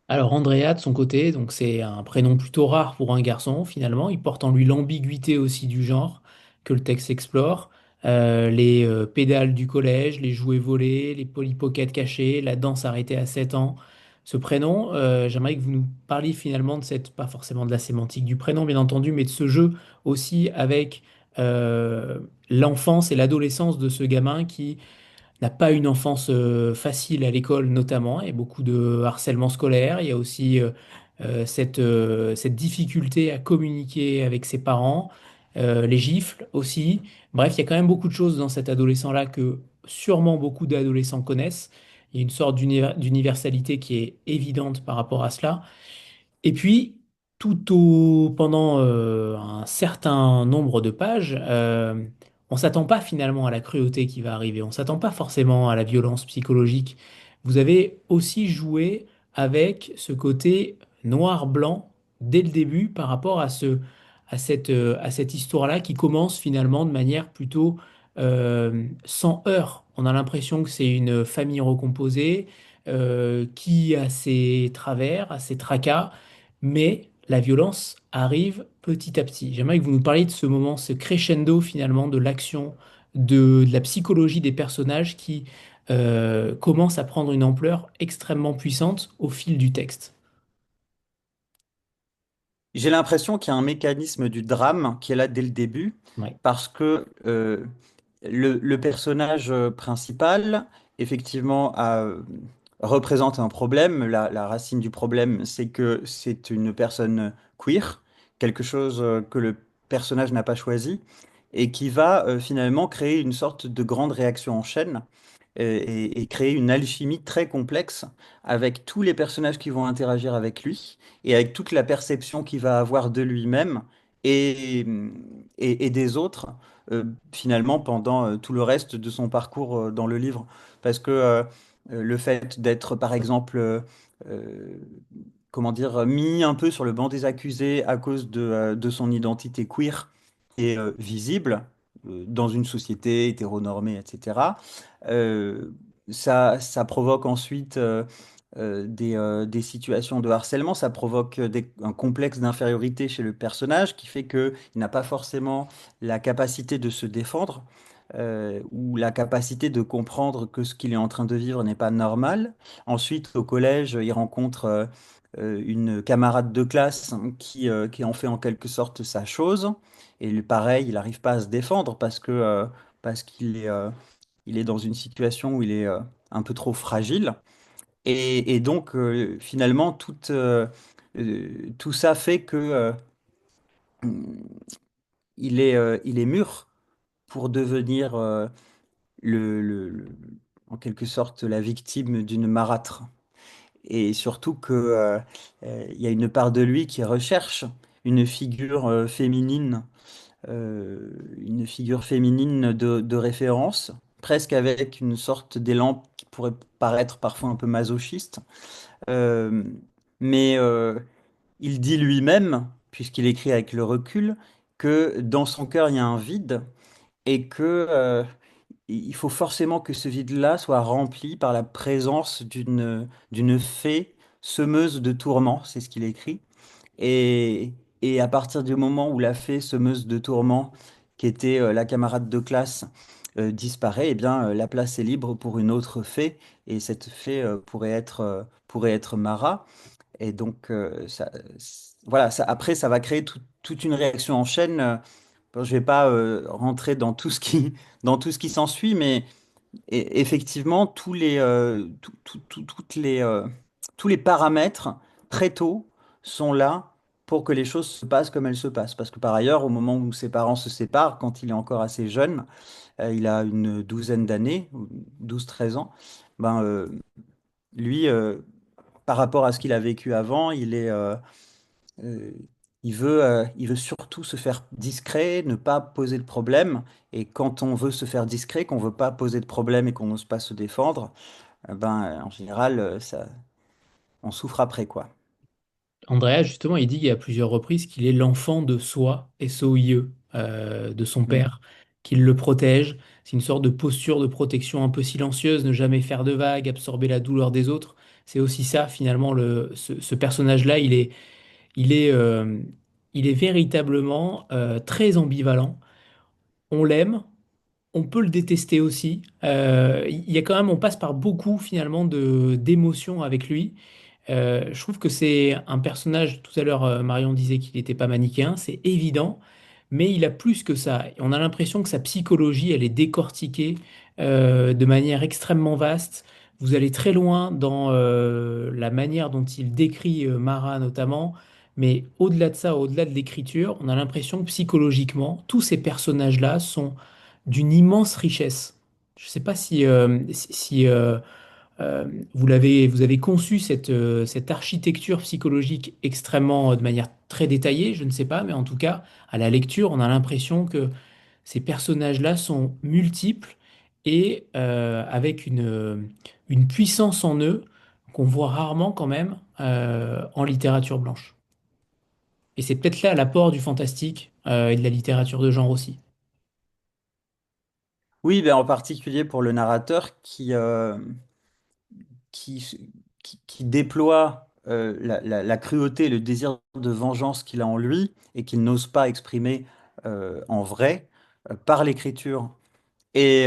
[SPEAKER 1] Alors Andrea, de son côté, donc c'est un prénom plutôt rare pour un garçon finalement. Il porte en lui l'ambiguïté aussi du genre que le texte explore. Les pédales du collège, les jouets volés, les polypockets cachés, la danse arrêtée à 7 ans. Ce prénom, j'aimerais que vous nous parliez finalement de cette, pas forcément de la sémantique du prénom bien entendu, mais de ce jeu aussi avec euh, l'enfance et l'adolescence de ce gamin qui n'a pas une enfance facile à l'école notamment. Il y a beaucoup de harcèlement scolaire. Il y a aussi cette difficulté à communiquer avec ses parents, les gifles aussi. Bref, il y a quand même beaucoup de choses dans cet adolescent-là que sûrement beaucoup d'adolescents connaissent. Il y a une sorte d'universalité qui est évidente par rapport à cela. Et puis, pendant un certain nombre de pages, on s'attend pas finalement à la cruauté qui va arriver. On s'attend pas forcément à la violence psychologique. Vous avez aussi joué avec ce côté noir-blanc dès le début par rapport à cette histoire-là qui commence finalement de manière plutôt sans heurts. On a l'impression que c'est une famille recomposée qui a ses travers, a ses tracas, mais la violence arrive petit à petit. J'aimerais que vous nous parliez de ce moment, ce crescendo finalement de l'action, de la psychologie des personnages qui commence à prendre une ampleur extrêmement puissante au fil du texte.
[SPEAKER 3] J'ai l'impression qu'il y a un mécanisme du drame qui est là dès le début,
[SPEAKER 1] Ouais.
[SPEAKER 3] parce que le personnage principal, effectivement, représente un problème. La racine du problème, c'est que c'est une personne queer, quelque chose que le personnage n'a pas choisi, et qui va finalement créer une sorte de grande réaction en chaîne et créer une alchimie très complexe avec tous les personnages qui vont interagir avec lui et avec toute la perception qu'il va avoir de lui-même et, et des autres, finalement, pendant tout le reste de son parcours dans le livre. Parce que le fait d'être, par exemple, euh, comment dire, mis un peu sur le banc des accusés à cause de son identité queer et visible dans une société hétéronormée, etc. euh, ça provoque ensuite des situations de harcèlement, ça provoque un complexe d'infériorité chez le personnage qui fait qu'il n'a pas forcément la capacité de se défendre ou la capacité de comprendre que ce qu'il est en train de vivre n'est pas normal. Ensuite, au collège, il rencontre une camarade de classe qui en fait en quelque sorte sa chose. Et pareil, il n'arrive pas à se défendre parce qu'il est, il est dans une situation où il est un peu trop fragile. Et donc, finalement, tout ça fait que il est mûr pour devenir en quelque sorte la victime d'une marâtre. Et surtout que, il y a une part de lui qui recherche une figure féminine, une figure féminine de référence, presque avec une sorte d'élan qui pourrait paraître parfois un peu masochiste. Euh, mais il dit lui-même, puisqu'il écrit avec le recul, que dans son cœur, il y a un vide et que, il faut forcément que ce vide-là soit rempli par la présence d'une fée semeuse de tourments, c'est ce qu'il écrit. Et, et à partir du moment où la fée semeuse de tourments, qui était la camarade de classe, disparaît, eh bien, la place est libre pour une autre fée, et cette fée pourrait être Mara. Et donc, voilà, après, ça va créer toute une réaction en chaîne. Bon, je vais pas rentrer dans tout ce dans tout ce qui s'ensuit, mais effectivement, tous les paramètres très tôt sont là pour que les choses se passent comme elles se passent. Parce que par ailleurs, au moment où ses parents se séparent, quand il est encore assez jeune, il a une douzaine d'années, 12 13 ans, ben, lui, par rapport à ce qu'il a vécu avant, euh, il veut surtout se faire discret, ne pas poser de problème. Et quand on veut se faire discret, qu'on veut pas poser de problème et qu'on n'ose pas se défendre, en général, on souffre après, quoi.
[SPEAKER 1] Andrea, justement, il dit à plusieurs reprises qu'il est l'enfant de soi, SOIE, de son
[SPEAKER 3] Mm.
[SPEAKER 1] père, qu'il le protège. C'est une sorte de posture de protection un peu silencieuse, ne jamais faire de vagues, absorber la douleur des autres. C'est aussi ça, finalement, ce personnage-là, il est, euh, il est véritablement très ambivalent. On l'aime, on peut le détester aussi. Il y a quand même, on passe par beaucoup, finalement, d'émotions avec lui. Je trouve que c'est un personnage, tout à l'heure Marion disait qu'il n'était pas manichéen, c'est évident, mais il a plus que ça. Et on a l'impression que sa psychologie, elle est décortiquée de manière extrêmement vaste. Vous allez très loin dans la manière dont il décrit Mara notamment, mais au-delà de ça, au-delà de l'écriture, on a l'impression que psychologiquement, tous ces personnages-là sont d'une immense richesse. Je ne sais pas si vous avez conçu cette architecture psychologique extrêmement, de manière très détaillée, je ne sais pas, mais en tout cas, à la lecture, on a l'impression que ces personnages-là sont multiples et avec une puissance en eux qu'on voit rarement quand même en littérature blanche. Et c'est peut-être là l'apport du fantastique et de la littérature de genre aussi.
[SPEAKER 3] Oui, ben en particulier pour le narrateur qui, qui déploie la cruauté et le désir de vengeance qu'il a en lui et qu'il n'ose pas exprimer en vrai par l'écriture. Et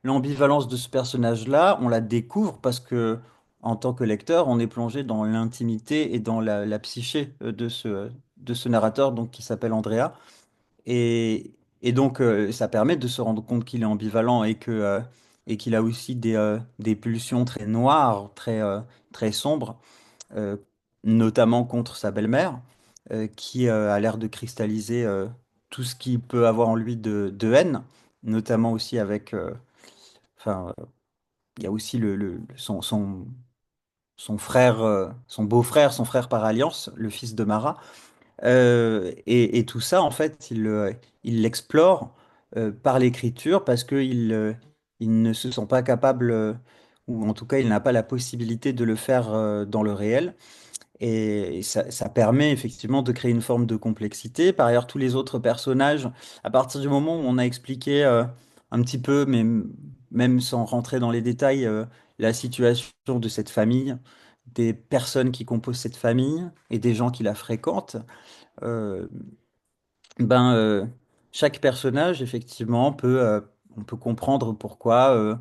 [SPEAKER 3] l'ambivalence de ce personnage-là, on la découvre parce que, en tant que lecteur, on est plongé dans l'intimité et dans la psyché de ce narrateur donc, qui s'appelle Andrea. Et, et donc, ça permet de se rendre compte qu'il est ambivalent et qu'il a aussi des pulsions très noires, très sombres, euh, notamment contre sa belle-mère, qui a l'air de cristalliser tout ce qu'il peut avoir en lui de haine, notamment aussi avec, enfin, il y a aussi son frère, son beau-frère, son frère par alliance, le fils de Mara. Et tout ça, en fait, il l'explore par l'écriture parce il ne se sent pas capable, ou en tout cas, il n'a pas la possibilité de le faire dans le réel. Et ça permet effectivement de créer une forme de complexité. Par ailleurs, tous les autres personnages, à partir du moment où on a expliqué un petit peu, mais même sans rentrer dans les détails, la situation de cette famille, des personnes qui composent cette famille et des gens qui la fréquentent, euh, ben, chaque personnage, effectivement, on peut comprendre pourquoi.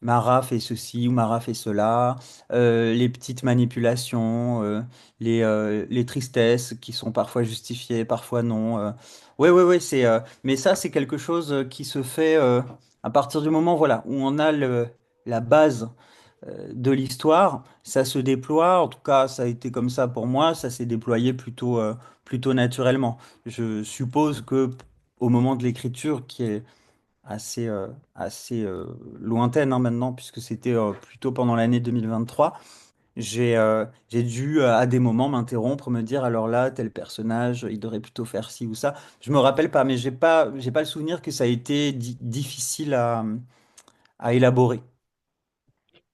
[SPEAKER 3] Mara fait ceci ou Mara fait cela, les petites manipulations, les tristesses qui sont parfois justifiées, parfois non. Ouais, ouais, ouais, mais ça, c'est quelque chose qui se fait à partir du moment, voilà, où on a la base de l'histoire, ça se déploie, en tout cas, ça a été comme ça pour moi, ça s'est déployé plutôt naturellement. Je suppose que au moment de l'écriture, qui est assez, lointaine hein, maintenant, puisque c'était plutôt pendant l'année 2023. J'ai dû à des moments m'interrompre, me dire alors là, tel personnage, il devrait plutôt faire ci ou ça. Je me rappelle pas, mais j'ai pas le souvenir que ça a été difficile à élaborer.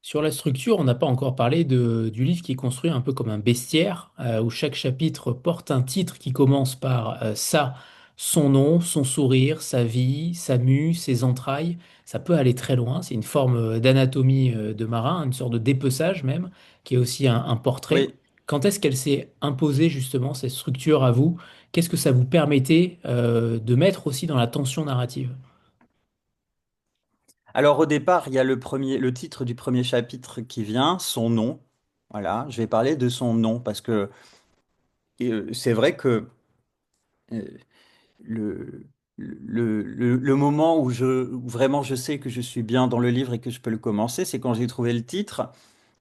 [SPEAKER 1] Sur la structure, on n'a pas encore parlé du livre qui est construit un peu comme un bestiaire, où chaque chapitre porte un titre qui commence par ça, son nom, son sourire, sa vie, sa mue, ses entrailles. Ça peut aller très loin. C'est une forme d'anatomie de marin, une sorte de dépeçage même, qui est aussi un portrait.
[SPEAKER 3] Oui.
[SPEAKER 1] Quand est-ce qu'elle s'est imposée justement, cette structure à vous? Qu'est-ce que ça vous permettait de mettre aussi dans la tension narrative?
[SPEAKER 3] Alors au départ, il y a le titre du premier chapitre qui vient, son nom. Voilà, je vais parler de son nom parce que c'est vrai que euh, le, le moment où vraiment je sais que je suis bien dans le livre et que je peux le commencer, c'est quand j'ai trouvé le titre.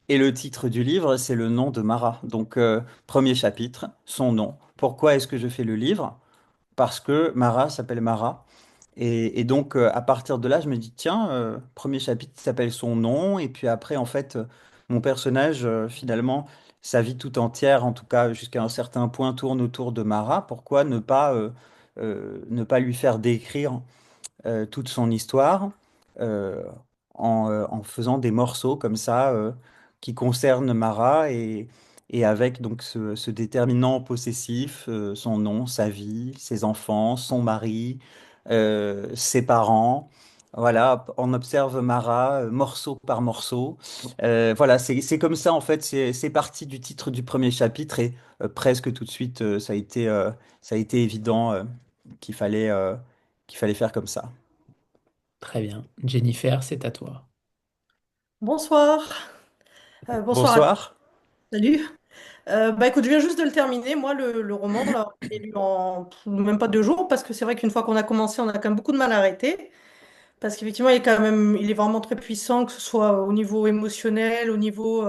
[SPEAKER 3] Et le titre du livre, c'est le nom de Mara. Donc, premier chapitre, son nom. Pourquoi est-ce que je fais le livre? Parce que Mara s'appelle Mara. Et donc, à partir de là, je me dis, tiens, premier chapitre s'appelle son nom. Et puis après, en fait, mon personnage, finalement, sa vie tout entière, en tout cas jusqu'à un certain point, tourne autour de Mara. Pourquoi ne pas lui faire décrire toute son histoire euh, en faisant des morceaux comme ça qui concernent Mara et avec donc ce déterminant possessif, son nom, sa vie, ses enfants, son mari, ses parents. Voilà, on observe Mara morceau par morceau. Voilà, c'est comme ça en fait, c'est parti du titre du premier chapitre et presque tout de suite ça a été évident qu'il fallait faire comme ça.
[SPEAKER 1] Très bien. Jennifer, c'est à toi.
[SPEAKER 4] Bonsoir. Bonsoir à tous.
[SPEAKER 3] Bonsoir.
[SPEAKER 4] Salut. Bah écoute, je viens juste de le terminer. Moi, le roman, là, je l'ai lu en même pas 2 jours parce que c'est vrai qu'une fois qu'on a commencé, on a quand même beaucoup de mal à arrêter. Parce qu'effectivement, il est vraiment très puissant, que ce soit au niveau émotionnel, au niveau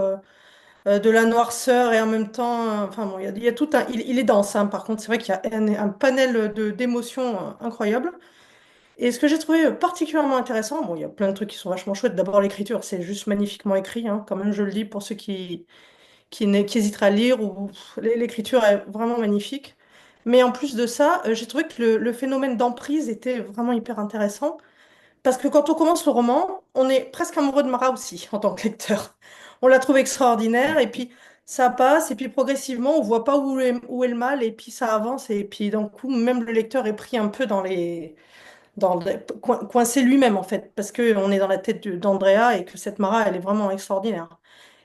[SPEAKER 4] de la noirceur et en même temps, enfin bon, il y a tout un, il est dense, hein. Par contre, c'est vrai qu'il y a un panel d'émotions incroyable. Et ce que j'ai trouvé particulièrement intéressant, bon, il y a plein de trucs qui sont vachement chouettes. D'abord, l'écriture, c'est juste magnifiquement écrit, hein. Quand même, je le dis pour ceux qui hésiteraient à lire, ou l'écriture est vraiment magnifique. Mais en plus de ça, j'ai trouvé que le phénomène d'emprise était vraiment hyper intéressant. Parce que quand on commence le roman, on est presque amoureux de Mara aussi, en tant que lecteur. on la trouve extraordinaire, et puis ça passe, et puis progressivement, on voit pas où est le mal, et puis ça avance, et puis d'un coup, même le lecteur est pris un peu coincé lui-même, en fait, parce qu'on est dans la tête d'Andrea, et que cette Mara, elle est vraiment extraordinaire.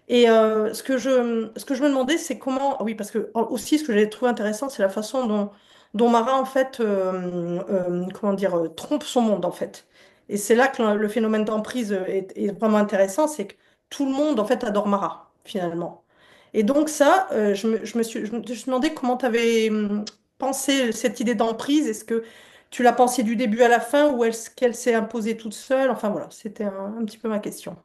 [SPEAKER 4] Et ce que je me demandais, c'est comment. Ah oui, parce que aussi, ce que j'ai trouvé intéressant, c'est la façon dont Mara, en fait, comment dire, trompe son monde, en fait. Et c'est là que le phénomène d'emprise est vraiment intéressant, c'est que tout le monde, en fait, adore Mara, finalement. Et donc, ça, je me suis demandé comment tu avais pensé cette idée d'emprise. Est-ce que tu l'as pensée du début à la fin ou est-ce qu'elle s'est imposée toute seule? Enfin, voilà, c'était un petit peu ma question.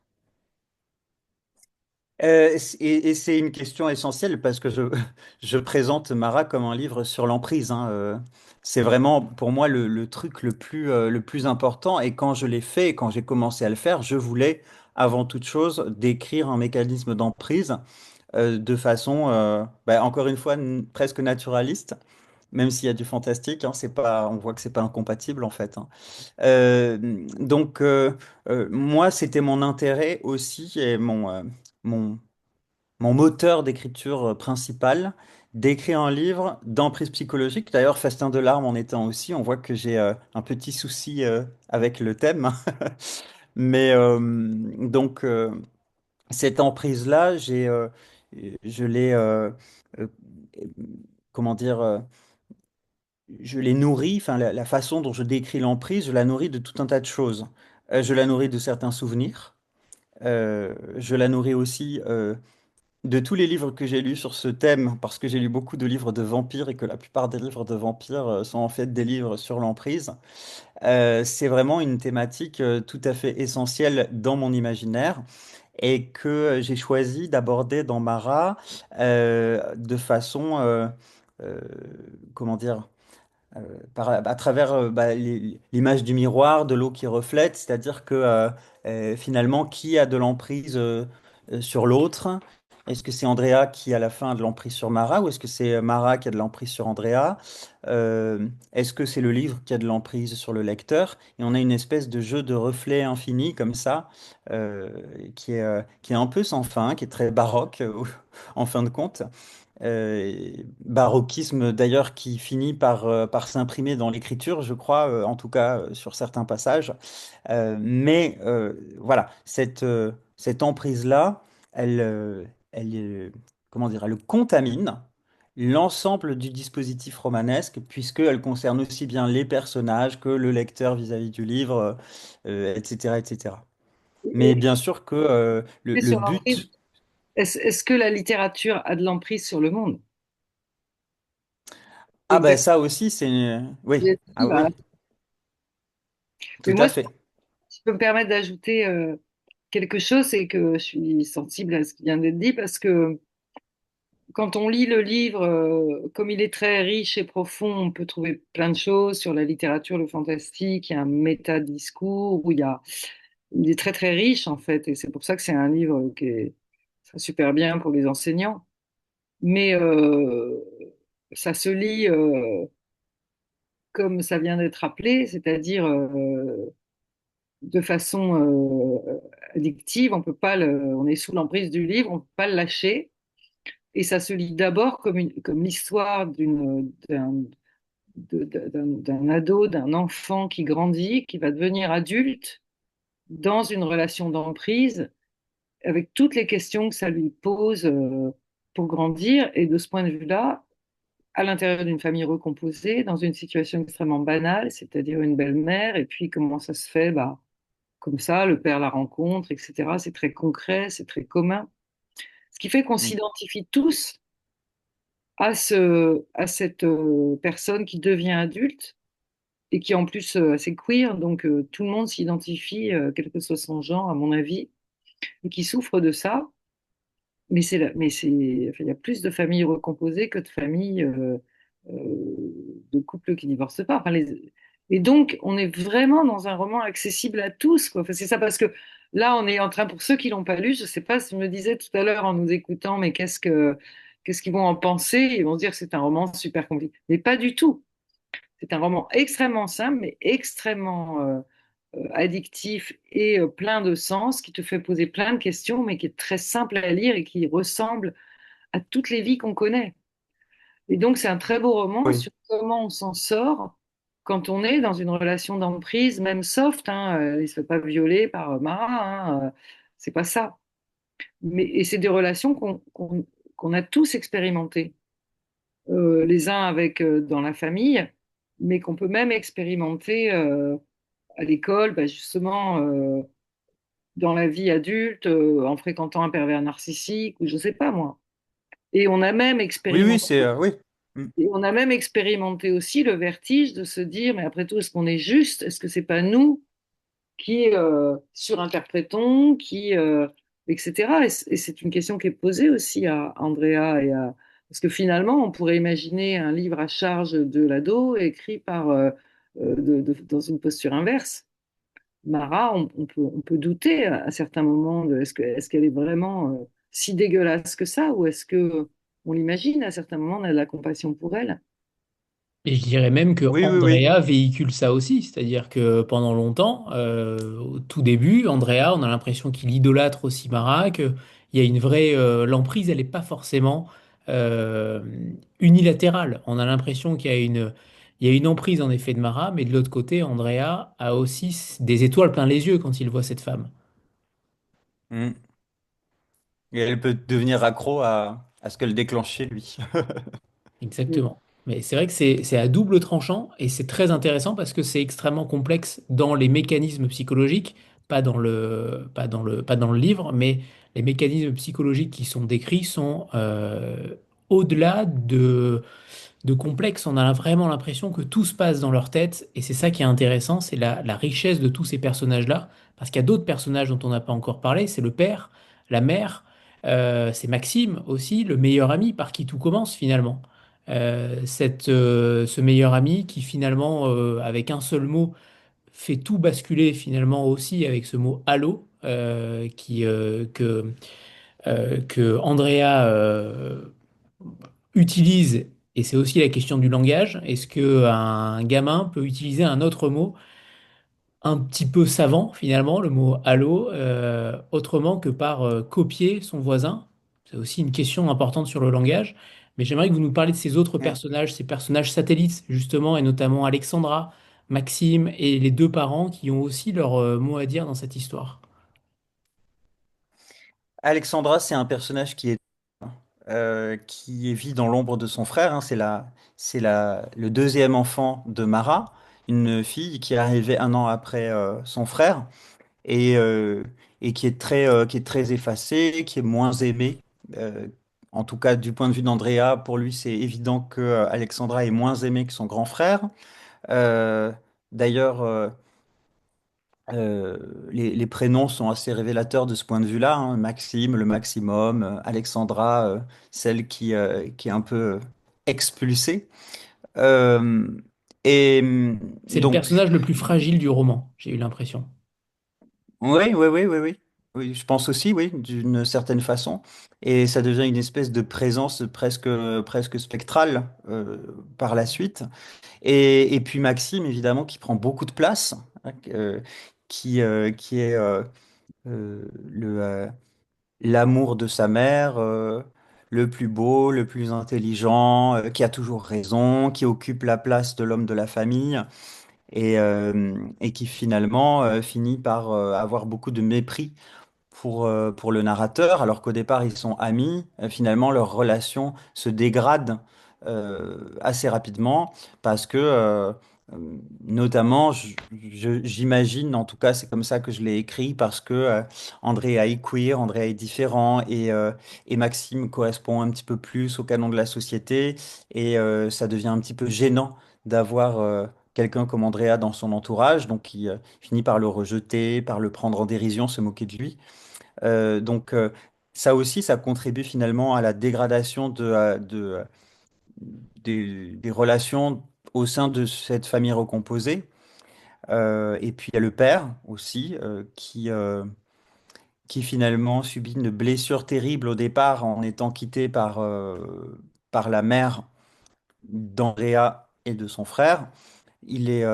[SPEAKER 3] Et c'est une question essentielle parce que je présente Mara comme un livre sur l'emprise, hein. C'est vraiment pour moi le truc le plus important. Et quand je l'ai fait, et quand j'ai commencé à le faire, je voulais avant toute chose décrire un mécanisme d'emprise de façon, encore une fois, presque naturaliste. Même s'il y a du fantastique, hein, c'est pas, on voit que c'est pas incompatible en fait, hein. Euh, moi, c'était mon intérêt aussi et mon, mon moteur d'écriture principal, d'écrire un livre d'emprise psychologique. D'ailleurs, Festin de larmes en étant aussi, on voit que j'ai un petit souci avec le thème. Mais cette emprise-là, je l'ai, euh, comment dire, je l'ai nourrie, enfin la façon dont je décris l'emprise, je la nourris de tout un tas de choses. Je la nourris de certains souvenirs. Je la nourris aussi de tous les livres que j'ai lus sur ce thème, parce que j'ai lu beaucoup de livres de vampires et que la plupart des livres de vampires sont en fait des livres sur l'emprise. C'est vraiment une thématique tout à fait essentielle dans mon imaginaire et que j'ai choisi d'aborder dans Mara de façon, euh, comment dire, à travers l'image du miroir, de l'eau qui reflète, c'est-à-dire que finalement, qui a de l'emprise sur l'autre? Est-ce que c'est Andrea qui à la fin a de l'emprise sur Mara ou est-ce que c'est Mara qui a de l'emprise sur Andrea? Est-ce que c'est le livre qui a de l'emprise sur le lecteur? Et on a une espèce de jeu de reflets infini comme ça, euh, qui est un peu sans fin, qui est très baroque en fin de compte. Baroquisme d'ailleurs qui finit par s'imprimer dans l'écriture, je crois, en tout cas sur certains passages. Voilà, cette emprise-là, elle, comment dire, elle contamine l'ensemble du dispositif romanesque, puisqu'elle concerne aussi bien les personnages que le lecteur vis-à-vis du livre, etc., etc. Mais
[SPEAKER 2] Et
[SPEAKER 3] bien sûr que le
[SPEAKER 2] sur l'emprise,
[SPEAKER 3] but...
[SPEAKER 2] est-ce que la littérature a de l'emprise sur le monde?
[SPEAKER 3] Ah ben
[SPEAKER 2] Exactement.
[SPEAKER 3] ça aussi, c'est... Oui, ah
[SPEAKER 2] Voilà.
[SPEAKER 3] oui,
[SPEAKER 2] Mais
[SPEAKER 3] tout
[SPEAKER 2] moi,
[SPEAKER 3] à
[SPEAKER 2] si
[SPEAKER 3] fait.
[SPEAKER 2] je peux me permettre d'ajouter quelque chose, c'est que je suis sensible à ce qui vient d'être dit parce que quand on lit le livre, comme il est très riche et profond, on peut trouver plein de choses sur la littérature, le fantastique, il y a un métadiscours, il est très très riche en fait, et c'est pour ça que c'est un livre qui est super bien pour les enseignants. Mais ça se lit comme ça vient d'être rappelé, c'est-à-dire de façon addictive. On peut pas on est sous l'emprise du livre, on peut pas le lâcher. Et ça se lit d'abord comme l'histoire d'un ado, d'un enfant qui grandit, qui va devenir adulte dans une relation d'emprise, avec toutes les questions que ça lui pose pour grandir. Et de ce point de vue-là, à l'intérieur d'une famille recomposée, dans une situation extrêmement banale, c'est-à-dire une belle-mère, et puis comment ça se fait, bah, comme ça, le père la rencontre, etc. C'est très concret, c'est très commun. Ce qui fait qu'on
[SPEAKER 3] Mm.
[SPEAKER 2] s'identifie tous à cette personne qui devient adulte et qui en plus assez queer, donc tout le monde s'identifie, quel que soit son genre, à mon avis, et qui souffre de ça. Enfin, il y a plus de familles recomposées que de familles de couples qui divorcent pas. Et donc, on est vraiment dans un roman accessible à tous, quoi. Enfin, c'est ça, parce que là, on est en train, pour ceux qui l'ont pas lu, je sais pas, si je me disais tout à l'heure en nous écoutant, mais qu'est-ce qu'ils vont en penser? Ils vont se dire que c'est un roman super compliqué. Mais pas du tout. C'est un roman extrêmement simple, mais extrêmement addictif et plein de sens, qui te fait poser plein de questions, mais qui est très simple à lire et qui ressemble à toutes les vies qu'on connaît. Et donc, c'est un très beau roman
[SPEAKER 3] Oui,
[SPEAKER 2] sur comment on s'en sort quand on est dans une relation d'emprise, même soft. Hein, il ne se fait pas violer par Mara, hein, c'est pas ça. Mais, et c'est des relations qu'on a tous expérimentées, les uns avec dans la famille, mais qu'on peut même expérimenter à l'école, bah, justement, dans la vie adulte, en fréquentant un pervers narcissique, ou je sais pas moi. Et on a même
[SPEAKER 3] oui, oui,
[SPEAKER 2] expérimenté
[SPEAKER 3] c'est oui. Mm.
[SPEAKER 2] Et on a même expérimenté aussi le vertige de se dire, mais après tout, est-ce qu'on est juste? Est-ce que c'est pas nous qui surinterprétons, etc. Et c'est une question qui est posée aussi à Andrea parce que finalement, on pourrait imaginer un livre à charge de l'ado écrit par dans une posture inverse. Mara, on peut douter à certains moments de est-ce qu'elle est vraiment si dégueulasse que ça, ou est-ce que on l'imagine à certains moments, on a de la compassion pour elle.
[SPEAKER 1] Et je dirais même que
[SPEAKER 3] Oui, oui, oui.
[SPEAKER 1] Andrea véhicule ça aussi, c'est-à-dire que pendant longtemps, au tout début, Andrea, on a l'impression qu'il idolâtre aussi Mara, qu'il y a une vraie l'emprise, elle n'est pas forcément euh, unilatérale. On a l'impression il y a une emprise en effet de Mara, mais de l'autre côté, Andrea a aussi des étoiles plein les yeux quand il voit cette femme.
[SPEAKER 3] Mm. Et elle peut devenir accro à ce que le déclenche chez lui.
[SPEAKER 1] Exactement. Mais c'est vrai que c'est à double tranchant et c'est très intéressant parce que c'est extrêmement complexe dans les mécanismes psychologiques, pas dans le livre, mais les mécanismes psychologiques qui sont décrits sont au-delà de complexe. On a vraiment l'impression que tout se passe dans leur tête et c'est ça qui est intéressant, c'est la richesse de tous ces personnages-là. Parce qu'il y a d'autres personnages dont on n'a pas encore parlé, c'est le père, la mère, c'est Maxime aussi, le meilleur ami par qui tout commence finalement. Ce meilleur ami qui finalement, avec un seul mot, fait tout basculer finalement aussi avec ce mot allô, que Andrea utilise, et c'est aussi la question du langage, est-ce que un gamin peut utiliser un autre mot un petit peu savant finalement, le mot allô, autrement que par copier son voisin? C'est aussi une question importante sur le langage. Mais j'aimerais que vous nous parliez de ces autres
[SPEAKER 3] Mm.
[SPEAKER 1] personnages, ces personnages satellites justement, et notamment Alexandra, Maxime et les deux parents qui ont aussi leur mot à dire dans cette histoire.
[SPEAKER 3] Alexandra, c'est un personnage qui vit dans l'ombre de son frère, hein. Le deuxième enfant de Mara, une fille qui est arrivée un an après son frère et, euh, et qui est très effacée, qui est moins aimée. Euh, En tout cas, du point de vue d'Andrea, pour lui, c'est évident que Alexandra est moins aimée que son grand frère. Euh, D'ailleurs, euh, les prénoms sont assez révélateurs de ce point de vue-là, hein. Maxime, le maximum, Alexandra, celle qui est un peu expulsée. Euh, et
[SPEAKER 1] C'est le
[SPEAKER 3] donc,
[SPEAKER 1] personnage le plus fragile du roman, j'ai eu l'impression.
[SPEAKER 3] oui, oui, oui, oui, oui. Oui, je pense aussi, oui, d'une certaine façon. Et ça devient une espèce de présence presque spectrale par la suite. Et puis Maxime, évidemment, qui prend beaucoup de place, hein, qui est l'amour de sa mère, le plus beau, le plus intelligent, qui a toujours raison, qui occupe la place de l'homme de la famille et qui finalement finit par avoir beaucoup de mépris pour le narrateur, alors qu'au départ ils sont amis. Finalement, leur relation se dégrade assez rapidement parce que, notamment, j'imagine, en tout cas, c'est comme ça que je l'ai écrit, parce que Andrea est queer, Andrea est différent et Maxime correspond un petit peu plus au canon de la société et ça devient un petit peu gênant d'avoir quelqu'un comme Andrea dans son entourage, donc il finit par le rejeter, par le prendre en dérision, se moquer de lui. Donc ça aussi, ça contribue finalement à la dégradation des relations au sein de cette famille recomposée. Et puis il y a le père aussi qui finalement subit une blessure terrible au départ en étant quitté par la mère d'Andrea et de son frère. Il est,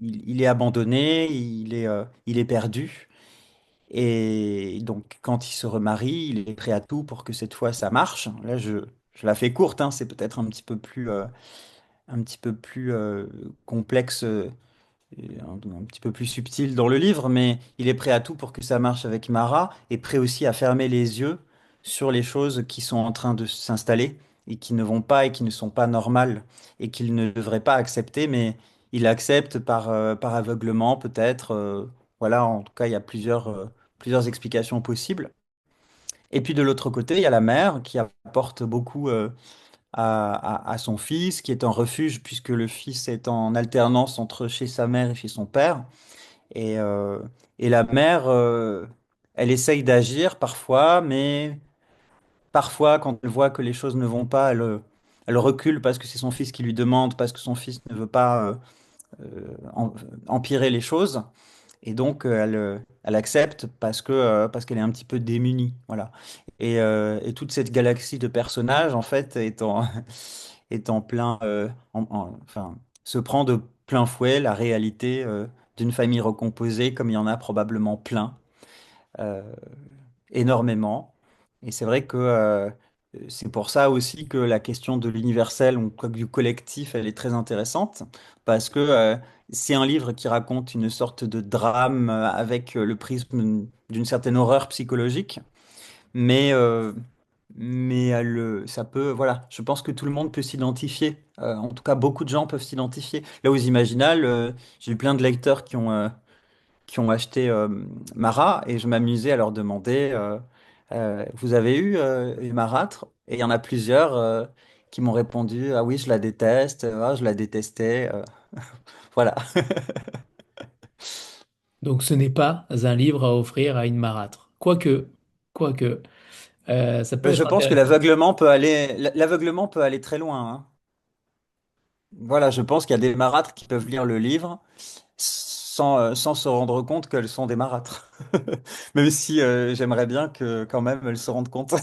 [SPEAKER 3] il est abandonné, il est perdu. Et donc, quand il se remarie, il est prêt à tout pour que cette fois ça marche. Là, je la fais courte, hein, c'est peut-être un petit peu plus complexe, et un petit peu plus subtil dans le livre, mais il est prêt à tout pour que ça marche avec Mara et prêt aussi à fermer les yeux sur les choses qui sont en train de s'installer et qui ne vont pas et qui ne sont pas normales et qu'il ne devrait pas accepter, mais il accepte par aveuglement peut-être. Voilà, en tout cas, il y a plusieurs explications possibles. Et puis de l'autre côté, il y a la mère qui apporte beaucoup à son fils, qui est un refuge puisque le fils est en alternance entre chez sa mère et chez son père. Et, euh, et la mère, elle essaye d'agir parfois, mais parfois, quand elle voit que les choses ne vont pas, elle recule parce que c'est son fils qui lui demande, parce que son fils ne veut pas empirer les choses. Et donc, elle accepte parce qu'elle est un petit peu démunie. Voilà. Et toute cette galaxie de personnages, en fait, est en plein, enfin, se prend de plein fouet la réalité d'une famille recomposée, comme il y en a probablement plein, euh, énormément. Et c'est vrai que c'est pour ça aussi que la question de l'universel ou quoi que du collectif, elle est très intéressante, parce que c'est un livre qui raconte une sorte de drame avec le prisme d'une certaine horreur psychologique, mais, ça peut, voilà, je pense que tout le monde peut s'identifier. En tout cas, beaucoup de gens peuvent s'identifier. Là, aux Imaginales, j'ai eu plein de lecteurs qui ont acheté Mara et je m'amusais à leur demander vous avez eu une marâtre? Et il y en a plusieurs qui m'ont répondu ah oui, je la déteste, ah, je la détestais. Voilà.
[SPEAKER 1] Donc ce n'est pas un livre à offrir à une marâtre. Quoique, ça peut
[SPEAKER 3] Je
[SPEAKER 1] être
[SPEAKER 3] pense que
[SPEAKER 1] intéressant.
[SPEAKER 3] l'aveuglement peut aller très loin, hein. Voilà, je pense qu'il y a des marâtres qui peuvent lire le livre sans se rendre compte qu'elles sont des marâtres. Même si j'aimerais bien que quand même elles se rendent compte.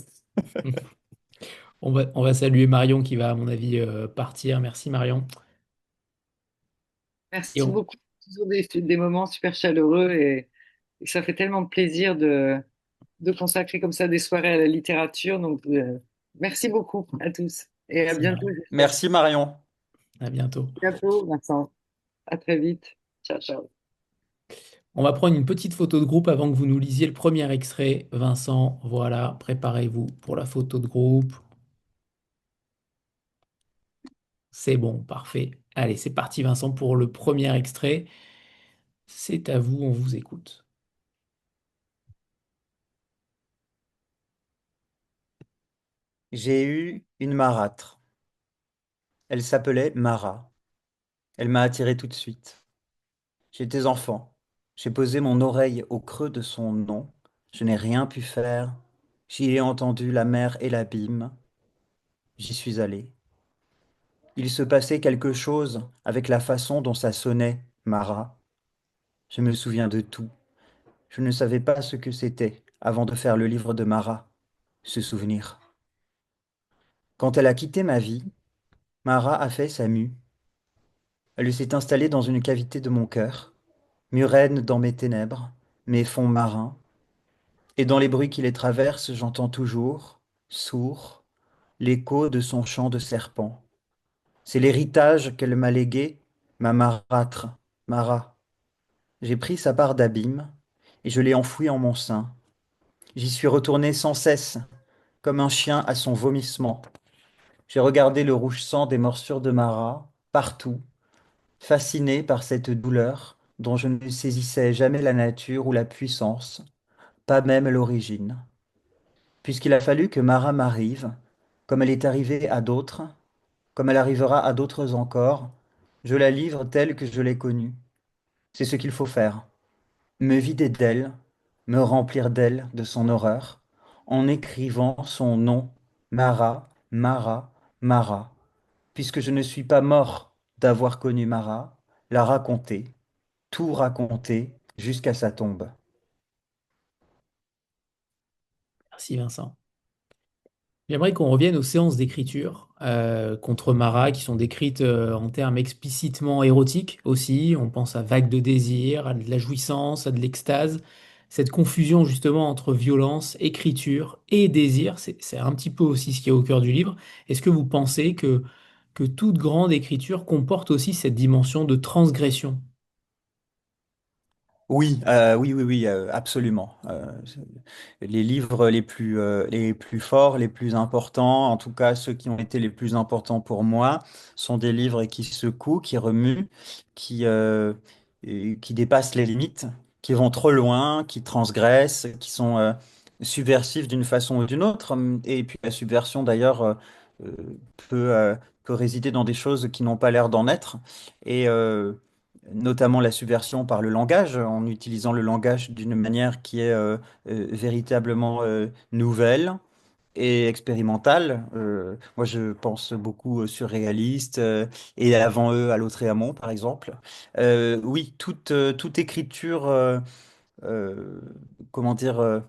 [SPEAKER 1] On va saluer Marion qui va, à mon avis, partir. Merci Marion. Et
[SPEAKER 2] Merci
[SPEAKER 1] on-
[SPEAKER 2] beaucoup. Toujours des moments super chaleureux et ça fait tellement plaisir de consacrer comme ça des soirées à la littérature. Donc, merci beaucoup à tous et à
[SPEAKER 1] Merci
[SPEAKER 2] bientôt,
[SPEAKER 1] Marion.
[SPEAKER 2] j'espère.
[SPEAKER 3] Merci Marion.
[SPEAKER 1] À bientôt.
[SPEAKER 2] À bientôt, Vincent. À très vite. Ciao, ciao.
[SPEAKER 1] On va prendre une petite photo de groupe avant que vous nous lisiez le premier extrait. Vincent, voilà, préparez-vous pour la photo de groupe. C'est bon, parfait. Allez, c'est parti Vincent pour le premier extrait. C'est à vous, on vous écoute.
[SPEAKER 3] J'ai eu une marâtre. Elle s'appelait Mara. Elle m'a attiré tout de suite. J'étais enfant. J'ai posé mon oreille au creux de son nom. Je n'ai rien pu faire. J'y ai entendu la mer et l'abîme. J'y suis allé. Il se passait quelque chose avec la façon dont ça sonnait, Mara. Je me souviens de tout. Je ne savais pas ce que c'était avant de faire le livre de Mara. Ce souvenir. Quand elle a quitté ma vie, Mara a fait sa mue. Elle s'est installée dans une cavité de mon cœur, murène dans mes ténèbres, mes fonds marins, et dans les bruits qui les traversent, j'entends toujours, sourd, l'écho de son chant de serpent. C'est l'héritage qu'elle m'a légué, ma marâtre, Mara. J'ai pris sa part d'abîme, et je l'ai enfouie en mon sein. J'y suis retourné sans cesse, comme un chien à son vomissement. J'ai regardé le rouge sang des morsures de Mara, partout, fasciné par cette douleur dont je ne saisissais jamais la nature ou la puissance, pas même l'origine. Puisqu'il a fallu que Mara m'arrive, comme elle est arrivée à d'autres, comme elle arrivera à d'autres encore, je la livre telle que je l'ai connue. C'est ce qu'il faut faire. Me vider d'elle, me remplir d'elle, de son horreur, en écrivant son nom, Mara, Mara, Mara, puisque je ne suis pas mort d'avoir connu Mara, la raconter, tout raconter jusqu'à sa tombe.
[SPEAKER 1] Merci Vincent. J'aimerais qu'on revienne aux séances d'écriture contre Marat, qui sont décrites en termes explicitement érotiques aussi. On pense à vagues de désir, à de la jouissance, à de l'extase. Cette confusion justement entre violence, écriture et désir, c'est un petit peu aussi ce qui est au cœur du livre. Est-ce que vous pensez que toute grande écriture comporte aussi cette dimension de transgression?
[SPEAKER 3] Oui, oui, absolument. Les livres les plus forts, les plus importants, en tout cas ceux qui ont été les plus importants pour moi, sont des livres qui secouent, qui remuent, qui, euh, et qui dépassent les limites, qui vont trop loin, qui transgressent, qui sont subversifs d'une façon ou d'une autre. Et puis la subversion, d'ailleurs, euh, peut, euh, peut résider dans des choses qui n'ont pas l'air d'en être. Et notamment la subversion par le langage, en utilisant le langage d'une manière qui est véritablement nouvelle et expérimentale. Moi, je pense beaucoup aux surréalistes et avant eux à Lautréamont, par exemple. Oui, toute écriture, euh, comment dire,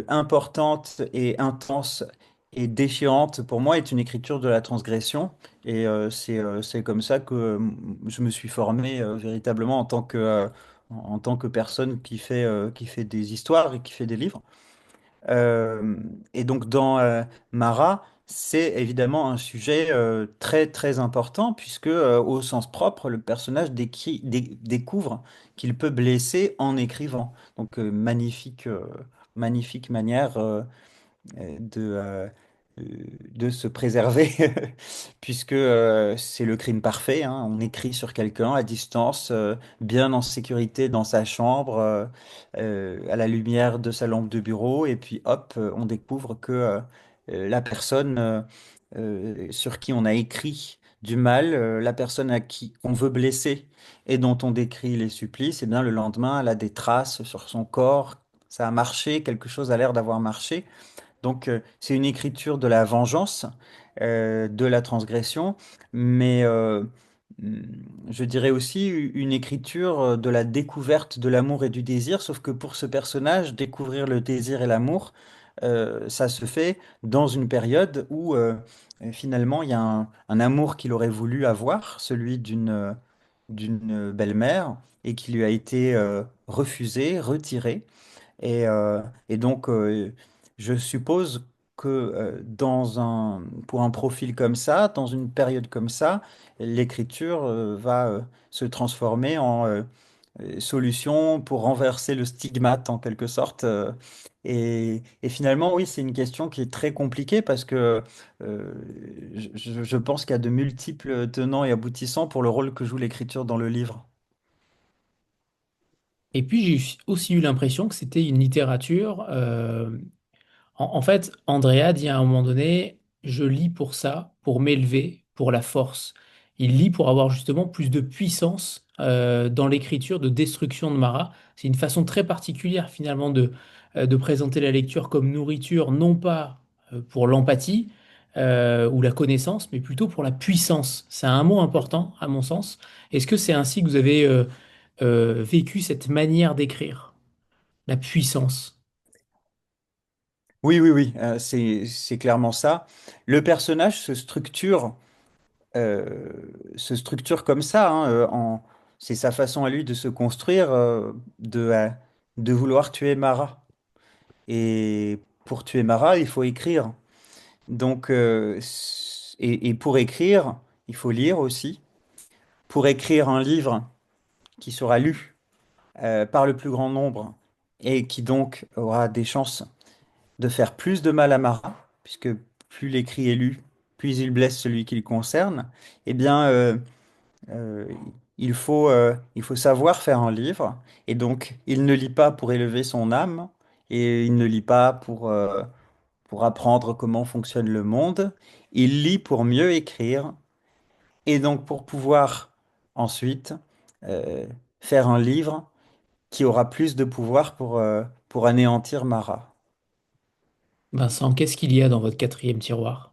[SPEAKER 3] importante et intense et déchirante, pour moi, est une écriture de la transgression. Et c'est comme ça que je me suis formé véritablement en tant que personne qui fait des histoires et qui fait des livres. Et donc dans Mara, c'est évidemment un sujet très très important puisque au sens propre, le personnage découvre qu'il peut blesser en écrivant. Donc magnifique manière euh, de se préserver, puisque c'est le crime parfait, hein. On écrit sur quelqu'un à distance, bien en sécurité dans sa chambre, à la lumière de sa lampe de bureau, et puis hop, on découvre que la personne sur qui on a écrit du mal, la personne à qui on veut blesser et dont on décrit les supplices, et bien le lendemain, elle a des traces sur son corps. Ça a marché, quelque chose a l'air d'avoir marché. Donc, c'est une écriture de la vengeance, de la transgression, mais hum, je dirais aussi une écriture de la découverte de l'amour et du désir, sauf que pour ce personnage, découvrir le désir et l'amour, ça se fait dans une période où finalement il y a un amour qu'il aurait voulu avoir, celui d'une belle-mère, et qui lui a été refusé, retiré. Et donc, je suppose que pour un profil comme ça, dans une période comme ça, l'écriture va se transformer en solution pour renverser le stigmate en quelque sorte. Et finalement, oui, c'est une question qui est très compliquée parce que euh, je pense qu'il y a de multiples tenants et aboutissants pour le rôle que joue l'écriture dans le livre.
[SPEAKER 1] Et puis j'ai aussi eu l'impression que c'était une littérature. En fait, Andrea dit à un moment donné, je lis pour ça, pour m'élever, pour la force. Il lit pour avoir justement plus de puissance dans l'écriture de destruction de Marat. C'est une façon très particulière finalement de présenter la lecture comme nourriture, non pas pour l'empathie ou la connaissance, mais plutôt pour la puissance. C'est un mot important à mon sens. Est-ce que c'est ainsi que vous avez vécu cette manière d'écrire, la puissance?
[SPEAKER 3] Oui, c'est clairement ça. Le personnage se structure comme ça, hein, c'est sa façon à lui de se construire, de vouloir tuer Mara. Et pour tuer Mara, il faut écrire. Donc, et pour écrire, il faut lire aussi. Pour écrire un livre qui sera lu par le plus grand nombre et qui donc aura des chances de faire plus de mal à Marat, puisque plus l'écrit est lu, plus il blesse celui qui le concerne, eh bien, euh, il faut savoir faire un livre. Et donc, il ne lit pas pour élever son âme, et il ne lit pas pour apprendre comment fonctionne le monde. Il lit pour mieux écrire, et donc pour pouvoir ensuite euh, faire un livre qui aura plus de pouvoir pour anéantir Marat.
[SPEAKER 1] Vincent, qu'est-ce qu'il y a dans votre quatrième tiroir?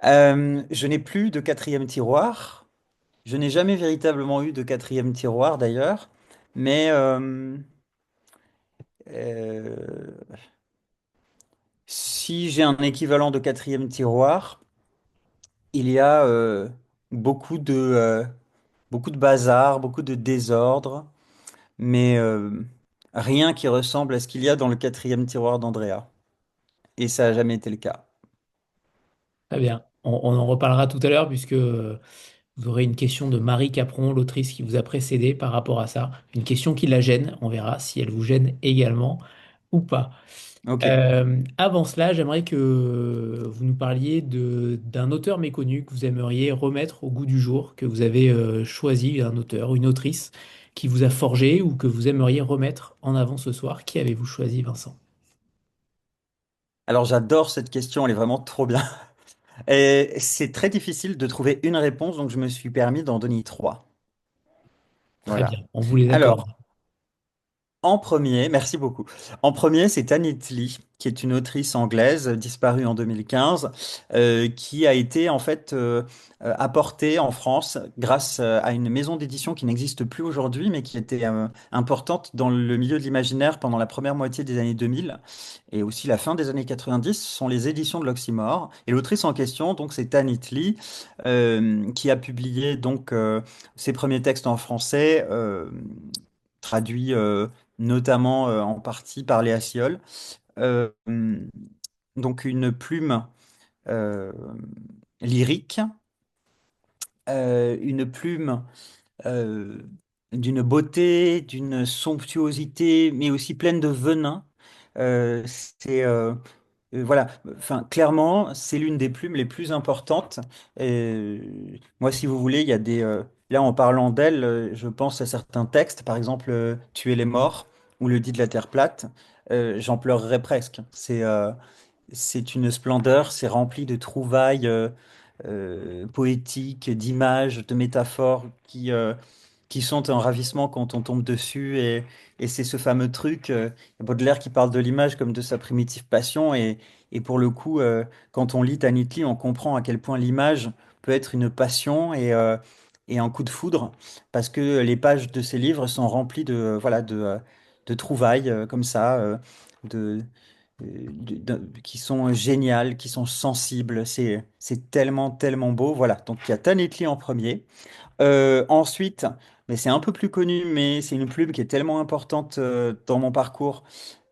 [SPEAKER 3] Je n'ai plus de quatrième tiroir. Je n'ai jamais véritablement eu de quatrième tiroir d'ailleurs, mais euh, si j'ai un équivalent de quatrième tiroir, il y a beaucoup de bazar, beaucoup de désordre, mais rien qui ressemble à ce qu'il y a dans le quatrième tiroir d'Andrea. Et ça n'a jamais été le cas.
[SPEAKER 1] Très bien. On en reparlera tout à l'heure puisque vous aurez une question de Marie Capron, l'autrice qui vous a précédé par rapport à ça. Une question qui la gêne. On verra si elle vous gêne également ou pas.
[SPEAKER 3] Ok.
[SPEAKER 1] Avant cela, j'aimerais que vous nous parliez d'un auteur méconnu que vous aimeriez remettre au goût du jour, que vous avez choisi, un auteur ou une autrice qui vous a forgé ou que vous aimeriez remettre en avant ce soir. Qui avez-vous choisi, Vincent?
[SPEAKER 3] Alors j'adore cette question, elle est vraiment trop bien. Et c'est très difficile de trouver une réponse, donc je me suis permis d'en donner trois.
[SPEAKER 1] Très bien,
[SPEAKER 3] Voilà.
[SPEAKER 1] on vous les accorde.
[SPEAKER 3] Alors, en premier, merci beaucoup. En premier, c'est Tanit Lee, qui est une autrice anglaise disparue en 2015, qui a été en fait apportée en France grâce à une maison d'édition qui n'existe plus aujourd'hui, mais qui était importante dans le milieu de l'imaginaire pendant la première moitié des années 2000 et aussi la fin des années 90. Ce sont les éditions de l'Oxymore. Et l'autrice en question, donc, c'est Tanit Lee, qui a publié donc ses premiers textes en français. Traduits notamment en partie par Léa Ciol. Euh, donc une plume euh, lyrique, une plume euh, d'une beauté, d'une somptuosité, mais aussi pleine de venin. C'est voilà, enfin clairement, c'est l'une des plumes les plus importantes. Moi, si vous voulez, il y a là, en parlant d'elle, je pense à certains textes, par exemple, Tuer les morts ou Le dit de la terre plate. J'en pleurerais presque. C'est une splendeur, c'est rempli de trouvailles poétiques, d'images, de métaphores qui sont un ravissement quand on tombe dessus. Et c'est ce fameux truc, Baudelaire qui parle de l'image comme de sa primitive passion. Et pour le coup, quand on lit Tanitli, on comprend à quel point l'image peut être une passion et un coup de foudre, parce que les pages de ces livres sont remplies voilà, de trouvailles comme ça, qui sont géniales, qui sont sensibles. C'est tellement, tellement beau. Voilà, donc il y a Tanitli en premier. Ensuite, mais c'est un peu plus connu, mais c'est une plume qui est tellement importante dans mon parcours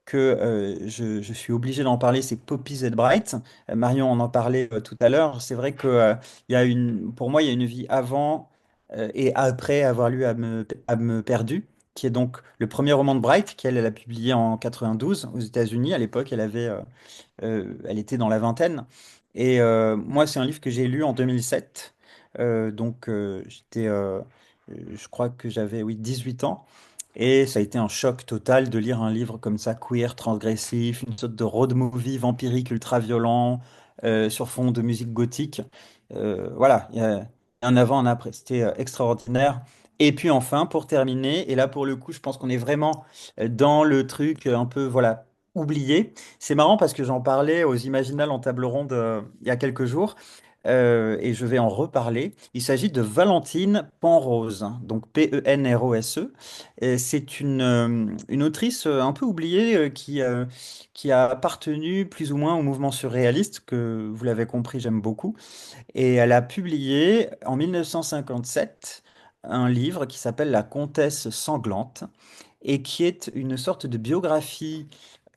[SPEAKER 3] que je suis obligé d'en parler, c'est Poppy Z. Bright. Marion en parlait tout à l'heure. C'est vrai que il y a pour moi, il y a une vie avant et après avoir lu à me perdu, qui est donc le premier roman de Bright qu'elle a publié en 92 aux États-Unis. À l'époque, elle était dans la vingtaine. Et moi, c'est un livre que j'ai lu en 2007. Donc, je crois que j'avais, oui, 18 ans. Et ça a été un choc total de lire un livre comme ça, queer, transgressif, une sorte de road movie vampirique ultra violent, sur fond de musique gothique. Voilà, il y a un avant, un après. C'était extraordinaire. Et puis enfin, pour terminer, et là pour le coup, je pense qu'on est vraiment dans le truc un peu, voilà, oublié. C'est marrant parce que j'en parlais aux Imaginales en table ronde il y a quelques jours. Et je vais en reparler. Il s'agit de Valentine Penrose, hein, donc Penrose. Et c'est une autrice un peu oubliée qui a appartenu plus ou moins au mouvement surréaliste, que vous l'avez compris, j'aime beaucoup. Et elle a publié en 1957 un livre qui s'appelle La Comtesse sanglante et qui est une sorte de biographie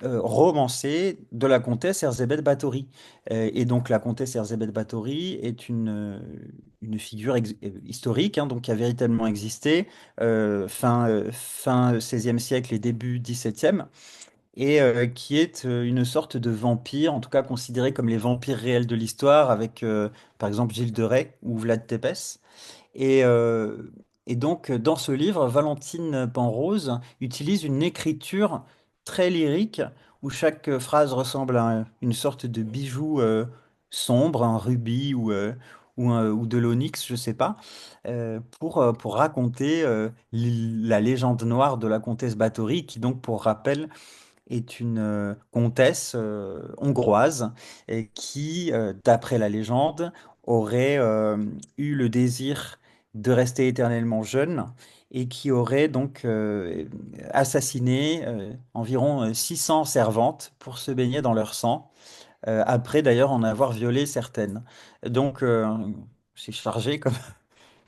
[SPEAKER 3] romancée de la comtesse Erzsébet Báthory. Et donc la comtesse Erzsébet Báthory est une figure historique, hein, donc qui a véritablement existé fin 16 siècle et début 17e, et qui est une sorte de vampire, en tout cas considéré comme les vampires réels de l'histoire, avec par exemple Gilles de Rais ou Vlad Tepes. Et, euh, et donc, dans ce livre, Valentine Penrose utilise une écriture très lyrique où chaque phrase ressemble à une sorte de bijou sombre, un rubis ou de l'onyx, je ne sais pas, pour raconter la légende noire de la comtesse Bathory, qui donc, pour rappel, est une comtesse hongroise et qui, d'après la légende, aurait eu le désir de rester éternellement jeune et qui aurait donc assassiné environ 600 servantes pour se baigner dans leur sang. après d'ailleurs en avoir violé certaines. Donc, c'est chargé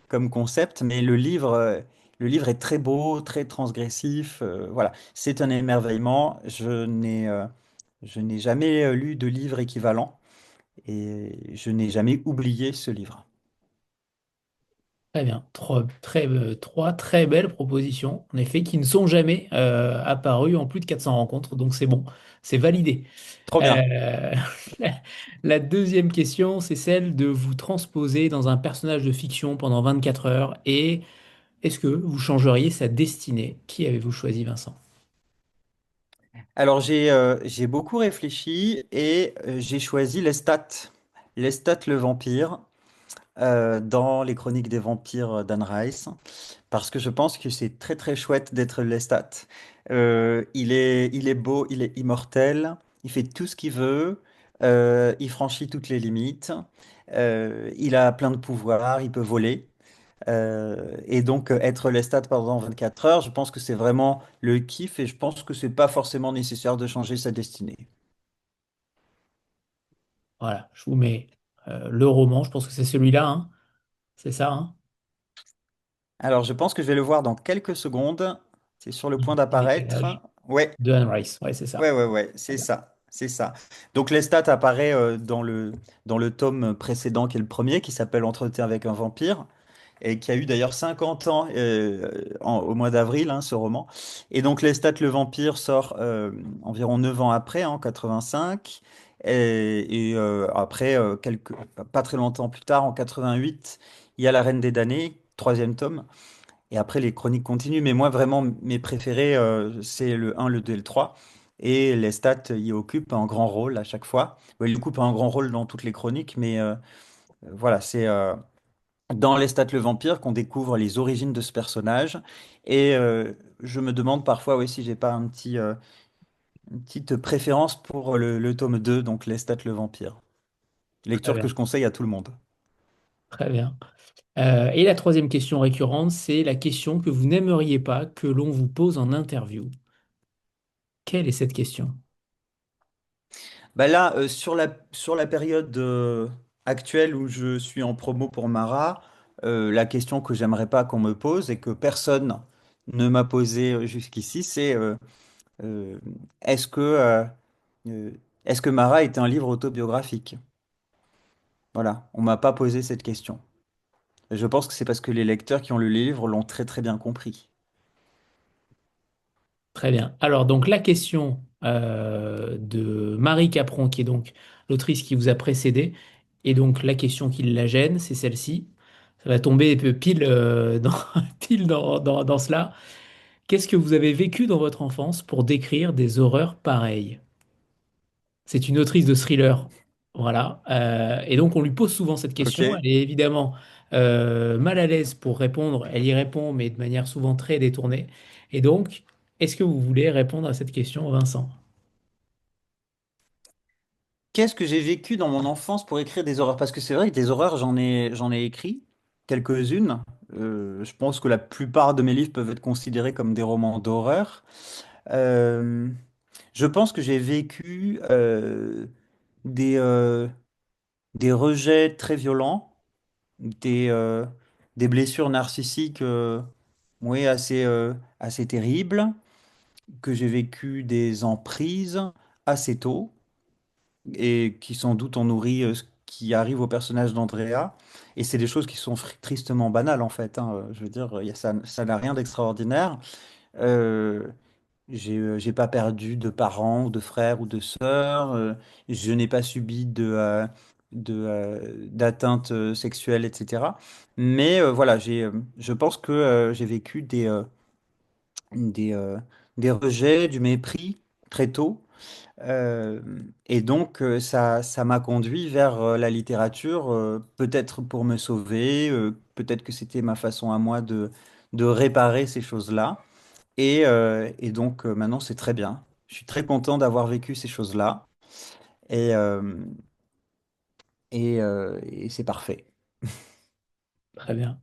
[SPEAKER 3] comme concept, mais le livre est très beau, très transgressif. Voilà, c'est un émerveillement. Je n'ai jamais lu de livre équivalent et je n'ai jamais oublié ce livre.
[SPEAKER 1] Très bien. Trois très belles propositions, en effet, qui ne sont jamais apparues en plus de 400 rencontres. Donc c'est bon, c'est validé.
[SPEAKER 3] Trop bien.
[SPEAKER 1] La la deuxième question, c'est celle de vous transposer dans un personnage de fiction pendant 24 heures. Et est-ce que vous changeriez sa destinée? Qui avez-vous choisi, Vincent?
[SPEAKER 3] Alors j'ai beaucoup réfléchi et j'ai choisi Lestat, Lestat le vampire dans les Chroniques des vampires d'Anne Rice parce que je pense que c'est très très chouette d'être Lestat. Il est beau, il est immortel, il fait tout ce qu'il veut, il franchit toutes les limites, il a plein de pouvoirs, il peut voler. Et donc, être Lestat pendant 24 heures, je pense que c'est vraiment le kiff et je pense que c'est pas forcément nécessaire de changer sa destinée.
[SPEAKER 1] Voilà, je vous mets le roman. Je pense que c'est celui-là, hein. C'est ça, hein?
[SPEAKER 3] Alors, je pense que je vais le voir dans quelques secondes. C'est sur le point
[SPEAKER 1] Petit
[SPEAKER 3] d'apparaître.
[SPEAKER 1] décalage
[SPEAKER 3] Ouais,
[SPEAKER 1] de Anne Rice. Ouais, c'est ça.
[SPEAKER 3] ouais,
[SPEAKER 1] Très
[SPEAKER 3] c'est
[SPEAKER 1] bien.
[SPEAKER 3] ça, c'est ça. Donc, Lestat apparaît dans le tome précédent qui est le premier, qui s'appelle Entretien avec un vampire. Et qui a eu d'ailleurs 50 ans au mois d'avril, hein, ce roman. Et donc Lestat le vampire sort environ 9 ans après, hein, en 85. Après, pas très longtemps plus tard, en 88, il y a La Reine des damnés, troisième tome. Et après, les chroniques continuent. Mais moi, vraiment, mes préférés, c'est le un, le 2 et le 3. Et Lestat y occupe un grand rôle à chaque fois. Ouais, il occupe un grand rôle dans toutes les chroniques, mais voilà, c'est dans Les Stats le vampire qu'on découvre les origines de ce personnage. Et je me demande parfois oui, si j'ai pas une petite préférence pour le tome 2, donc Les Stats le vampire.
[SPEAKER 1] Très
[SPEAKER 3] Lecture que
[SPEAKER 1] bien.
[SPEAKER 3] je conseille à tout le monde.
[SPEAKER 1] Très bien. Et la troisième question récurrente, c'est la question que vous n'aimeriez pas que l'on vous pose en interview. Quelle est cette question?
[SPEAKER 3] Bah là, sur la période actuelle où je suis en promo pour Mara, la question que j'aimerais pas qu'on me pose et que personne ne m'a posée jusqu'ici, c'est euh, est-ce que, euh, euh, est-ce que Mara est un livre autobiographique? Voilà, on m'a pas posé cette question. Je pense que c'est parce que les lecteurs qui ont lu le livre l'ont très très bien compris.
[SPEAKER 1] Très bien. Alors, donc, la question de Marie Capron, qui est donc l'autrice qui vous a précédé, et donc la question qui la gêne, c'est celle-ci. Ça va tomber pile, pile dans cela. Qu'est-ce que vous avez vécu dans votre enfance pour décrire des horreurs pareilles? C'est une autrice de thriller. Voilà. Et donc, on lui pose souvent cette
[SPEAKER 3] Ok.
[SPEAKER 1] question. Elle est évidemment mal à l'aise pour répondre. Elle y répond, mais de manière souvent très détournée. Et donc, est-ce que vous voulez répondre à cette question, Vincent?
[SPEAKER 3] Qu'est-ce que j'ai vécu dans mon enfance pour écrire des horreurs? Parce que c'est vrai que des horreurs, j'en ai écrit quelques-unes. Je pense que la plupart de mes livres peuvent être considérés comme des romans d'horreur. Euh, je pense que j'ai vécu des, euh, des rejets très violents, des, euh, des blessures narcissiques oui, assez terribles. Que j'ai vécu des emprises assez tôt et qui sans doute ont nourri ce qui arrive au personnage d'Andrea. Et c'est des choses qui sont tristement banales en fait, hein. Je veux dire, ça n'a rien d'extraordinaire. Euh, j'ai pas perdu de parents ou de frères ou de sœurs. Je n'ai pas subi d'atteinte sexuelle, etc. Mais voilà, je pense que j'ai vécu des, euh, des rejets, du mépris très tôt. Euh, et donc, ça m'a conduit vers la littérature, peut-être pour me sauver, peut-être que c'était ma façon à moi de réparer ces choses-là. Et donc, maintenant, c'est très bien. Je suis très content d'avoir vécu ces choses-là. Et, euh, et c'est parfait.
[SPEAKER 1] Très bien.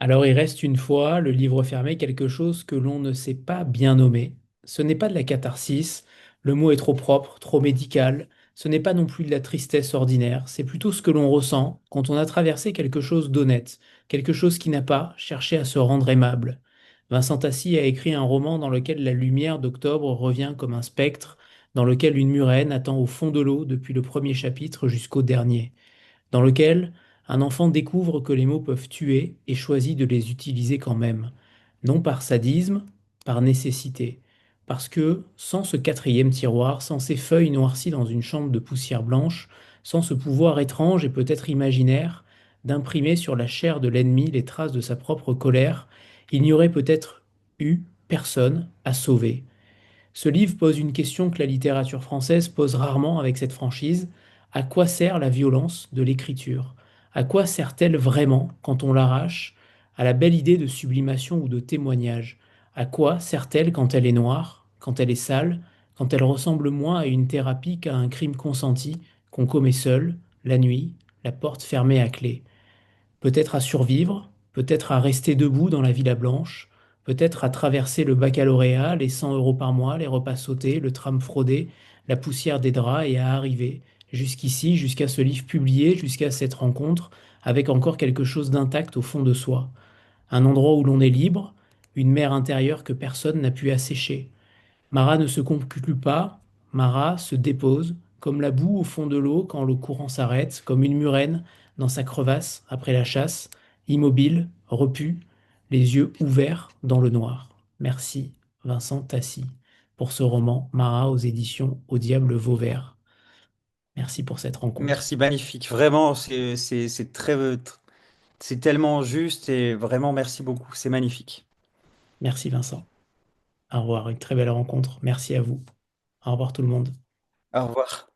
[SPEAKER 1] Alors, il reste une fois, le livre fermé, quelque chose que l'on ne sait pas bien nommer. Ce n'est pas de la catharsis. Le mot est trop propre, trop médical. Ce n'est pas non plus de la tristesse ordinaire, c'est plutôt ce que l'on ressent quand on a traversé quelque chose d'honnête, quelque chose qui n'a pas cherché à se rendre aimable. Vincent Tassi a écrit un roman dans lequel la lumière d'octobre revient comme un spectre, dans lequel une murène attend au fond de l'eau depuis le premier chapitre jusqu'au dernier, dans lequel un enfant découvre que les mots peuvent tuer et choisit de les utiliser quand même, non par sadisme, par nécessité. Parce que, sans ce quatrième tiroir, sans ces feuilles noircies dans une chambre de poussière blanche, sans ce pouvoir étrange et peut-être imaginaire d'imprimer sur la chair de l'ennemi les traces de sa propre colère, il n'y aurait peut-être eu personne à sauver. Ce livre pose une question que la littérature française pose rarement avec cette franchise. À quoi sert la violence de l'écriture? À quoi sert-elle vraiment quand on l'arrache à la belle idée de sublimation ou de témoignage? À quoi sert-elle quand elle est noire, quand elle est sale, quand elle ressemble moins à une thérapie qu'à un crime consenti qu'on commet seul, la nuit, la porte fermée à clé? Peut-être à survivre, peut-être à rester debout dans la Villa Blanche, peut-être à traverser le baccalauréat, les 100 euros par mois, les repas sautés, le tram fraudé, la poussière des draps et à arriver jusqu'ici, jusqu'à ce livre publié, jusqu'à cette rencontre, avec encore quelque chose d'intact au fond de soi. Un endroit où l'on est libre, une mer intérieure que personne n'a pu assécher. Mara ne se conclut pas, Mara se dépose, comme la boue au fond de l'eau quand le courant s'arrête, comme une murène dans sa crevasse après la chasse, immobile, repue, les yeux ouverts dans le noir. Merci, Vincent Tassi, pour ce roman Mara aux éditions Au Diable Vauvert. Merci pour cette rencontre.
[SPEAKER 3] Merci, magnifique. Vraiment, c'est c'est tellement juste et vraiment merci beaucoup. C'est magnifique.
[SPEAKER 1] Merci, Vincent. Au revoir, une très belle rencontre. Merci à vous. Au revoir tout le monde.
[SPEAKER 3] Au revoir.